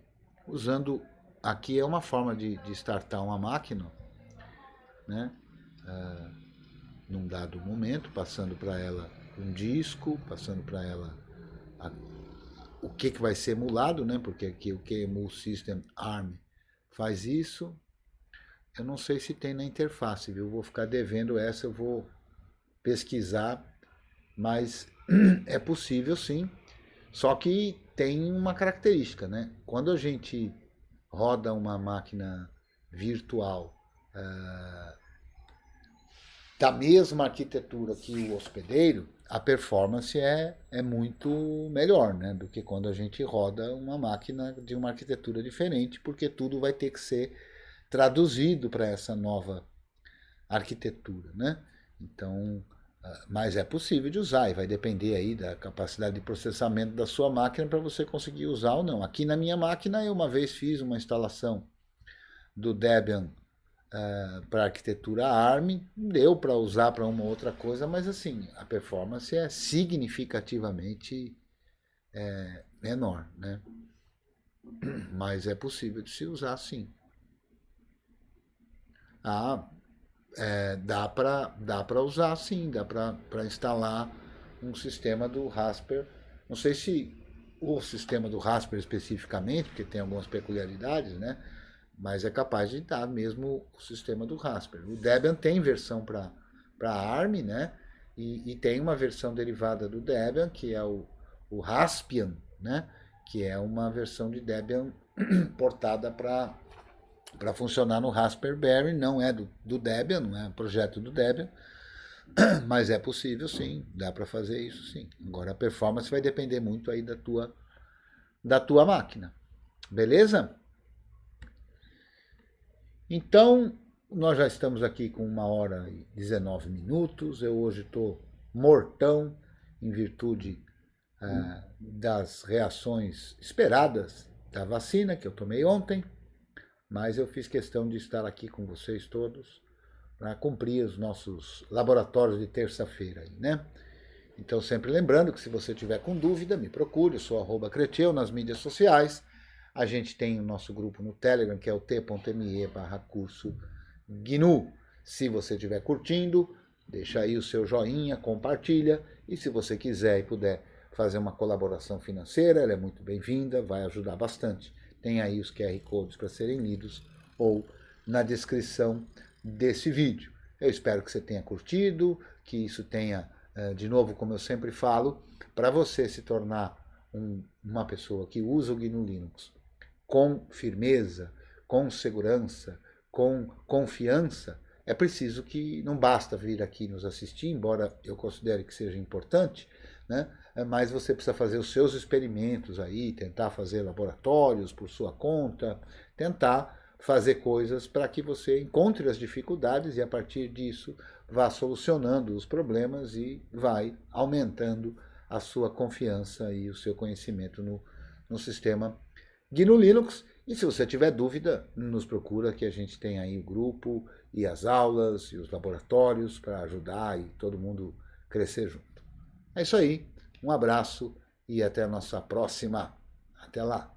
Usando, aqui é uma forma de startar uma máquina, né? Num dado momento, passando para ela um disco, passando para ela o que vai ser emulado, né? Porque aqui o QEMU System ARM faz isso. Eu não sei se tem na interface, viu? Eu vou ficar devendo essa, eu vou pesquisar, mas é possível sim. Só que tem uma característica, né? Quando a gente roda uma máquina virtual da mesma arquitetura que o hospedeiro, a performance é muito melhor, né, do que quando a gente roda uma máquina de uma arquitetura diferente, porque tudo vai ter que ser traduzido para essa nova arquitetura, né? Então, mas é possível de usar e vai depender aí da capacidade de processamento da sua máquina para você conseguir usar ou não. Aqui na minha máquina eu uma vez fiz uma instalação do Debian para arquitetura ARM, deu para usar para uma outra coisa, mas assim, a performance é significativamente menor, né? Mas é possível de se usar sim. Dá para usar sim, dá para instalar um sistema do Rasper. Não sei se o sistema do Rasper especificamente, porque tem algumas peculiaridades, né? Mas é capaz de dar mesmo o sistema do Rasper. O Debian tem versão para ARM, né? E tem uma versão derivada do Debian, que é o Raspbian, né? Que é uma versão de Debian portada para funcionar no Raspberry. Não é do Debian, não é um projeto do Debian, mas é possível sim, dá para fazer isso sim. Agora a performance vai depender muito aí da tua máquina. Beleza? Então, nós já estamos aqui com 1h e 19 minutos. Eu hoje estou mortão em virtude das reações esperadas da vacina que eu tomei ontem. mas eu fiz questão de estar aqui com vocês todos para cumprir os nossos laboratórios de terça-feira aí, né? Então, sempre lembrando que se você tiver com dúvida, me procure, eu sou @Creteu nas mídias sociais. A gente tem o nosso grupo no Telegram, que é o t.me/curso GNU. Se você estiver curtindo, deixa aí o seu joinha, compartilha, e se você quiser e puder fazer uma colaboração financeira, ela é muito bem-vinda, vai ajudar bastante. Tem aí os QR Codes para serem lidos ou na descrição desse vídeo. Eu espero que você tenha curtido, que isso tenha, de novo, como eu sempre falo, para você se tornar uma pessoa que usa o GNU Linux com firmeza, com segurança, com confiança, é preciso que não basta vir aqui nos assistir, embora eu considere que seja importante, né? Mas você precisa fazer os seus experimentos aí, tentar fazer laboratórios por sua conta, tentar fazer coisas para que você encontre as dificuldades e a partir disso vá solucionando os problemas e vai aumentando a sua confiança e o seu conhecimento no sistema GNU Linux. E se você tiver dúvida, nos procura que a gente tem aí o grupo e as aulas e os laboratórios para ajudar e todo mundo crescer junto. É isso aí, um abraço e até a nossa próxima. Até lá!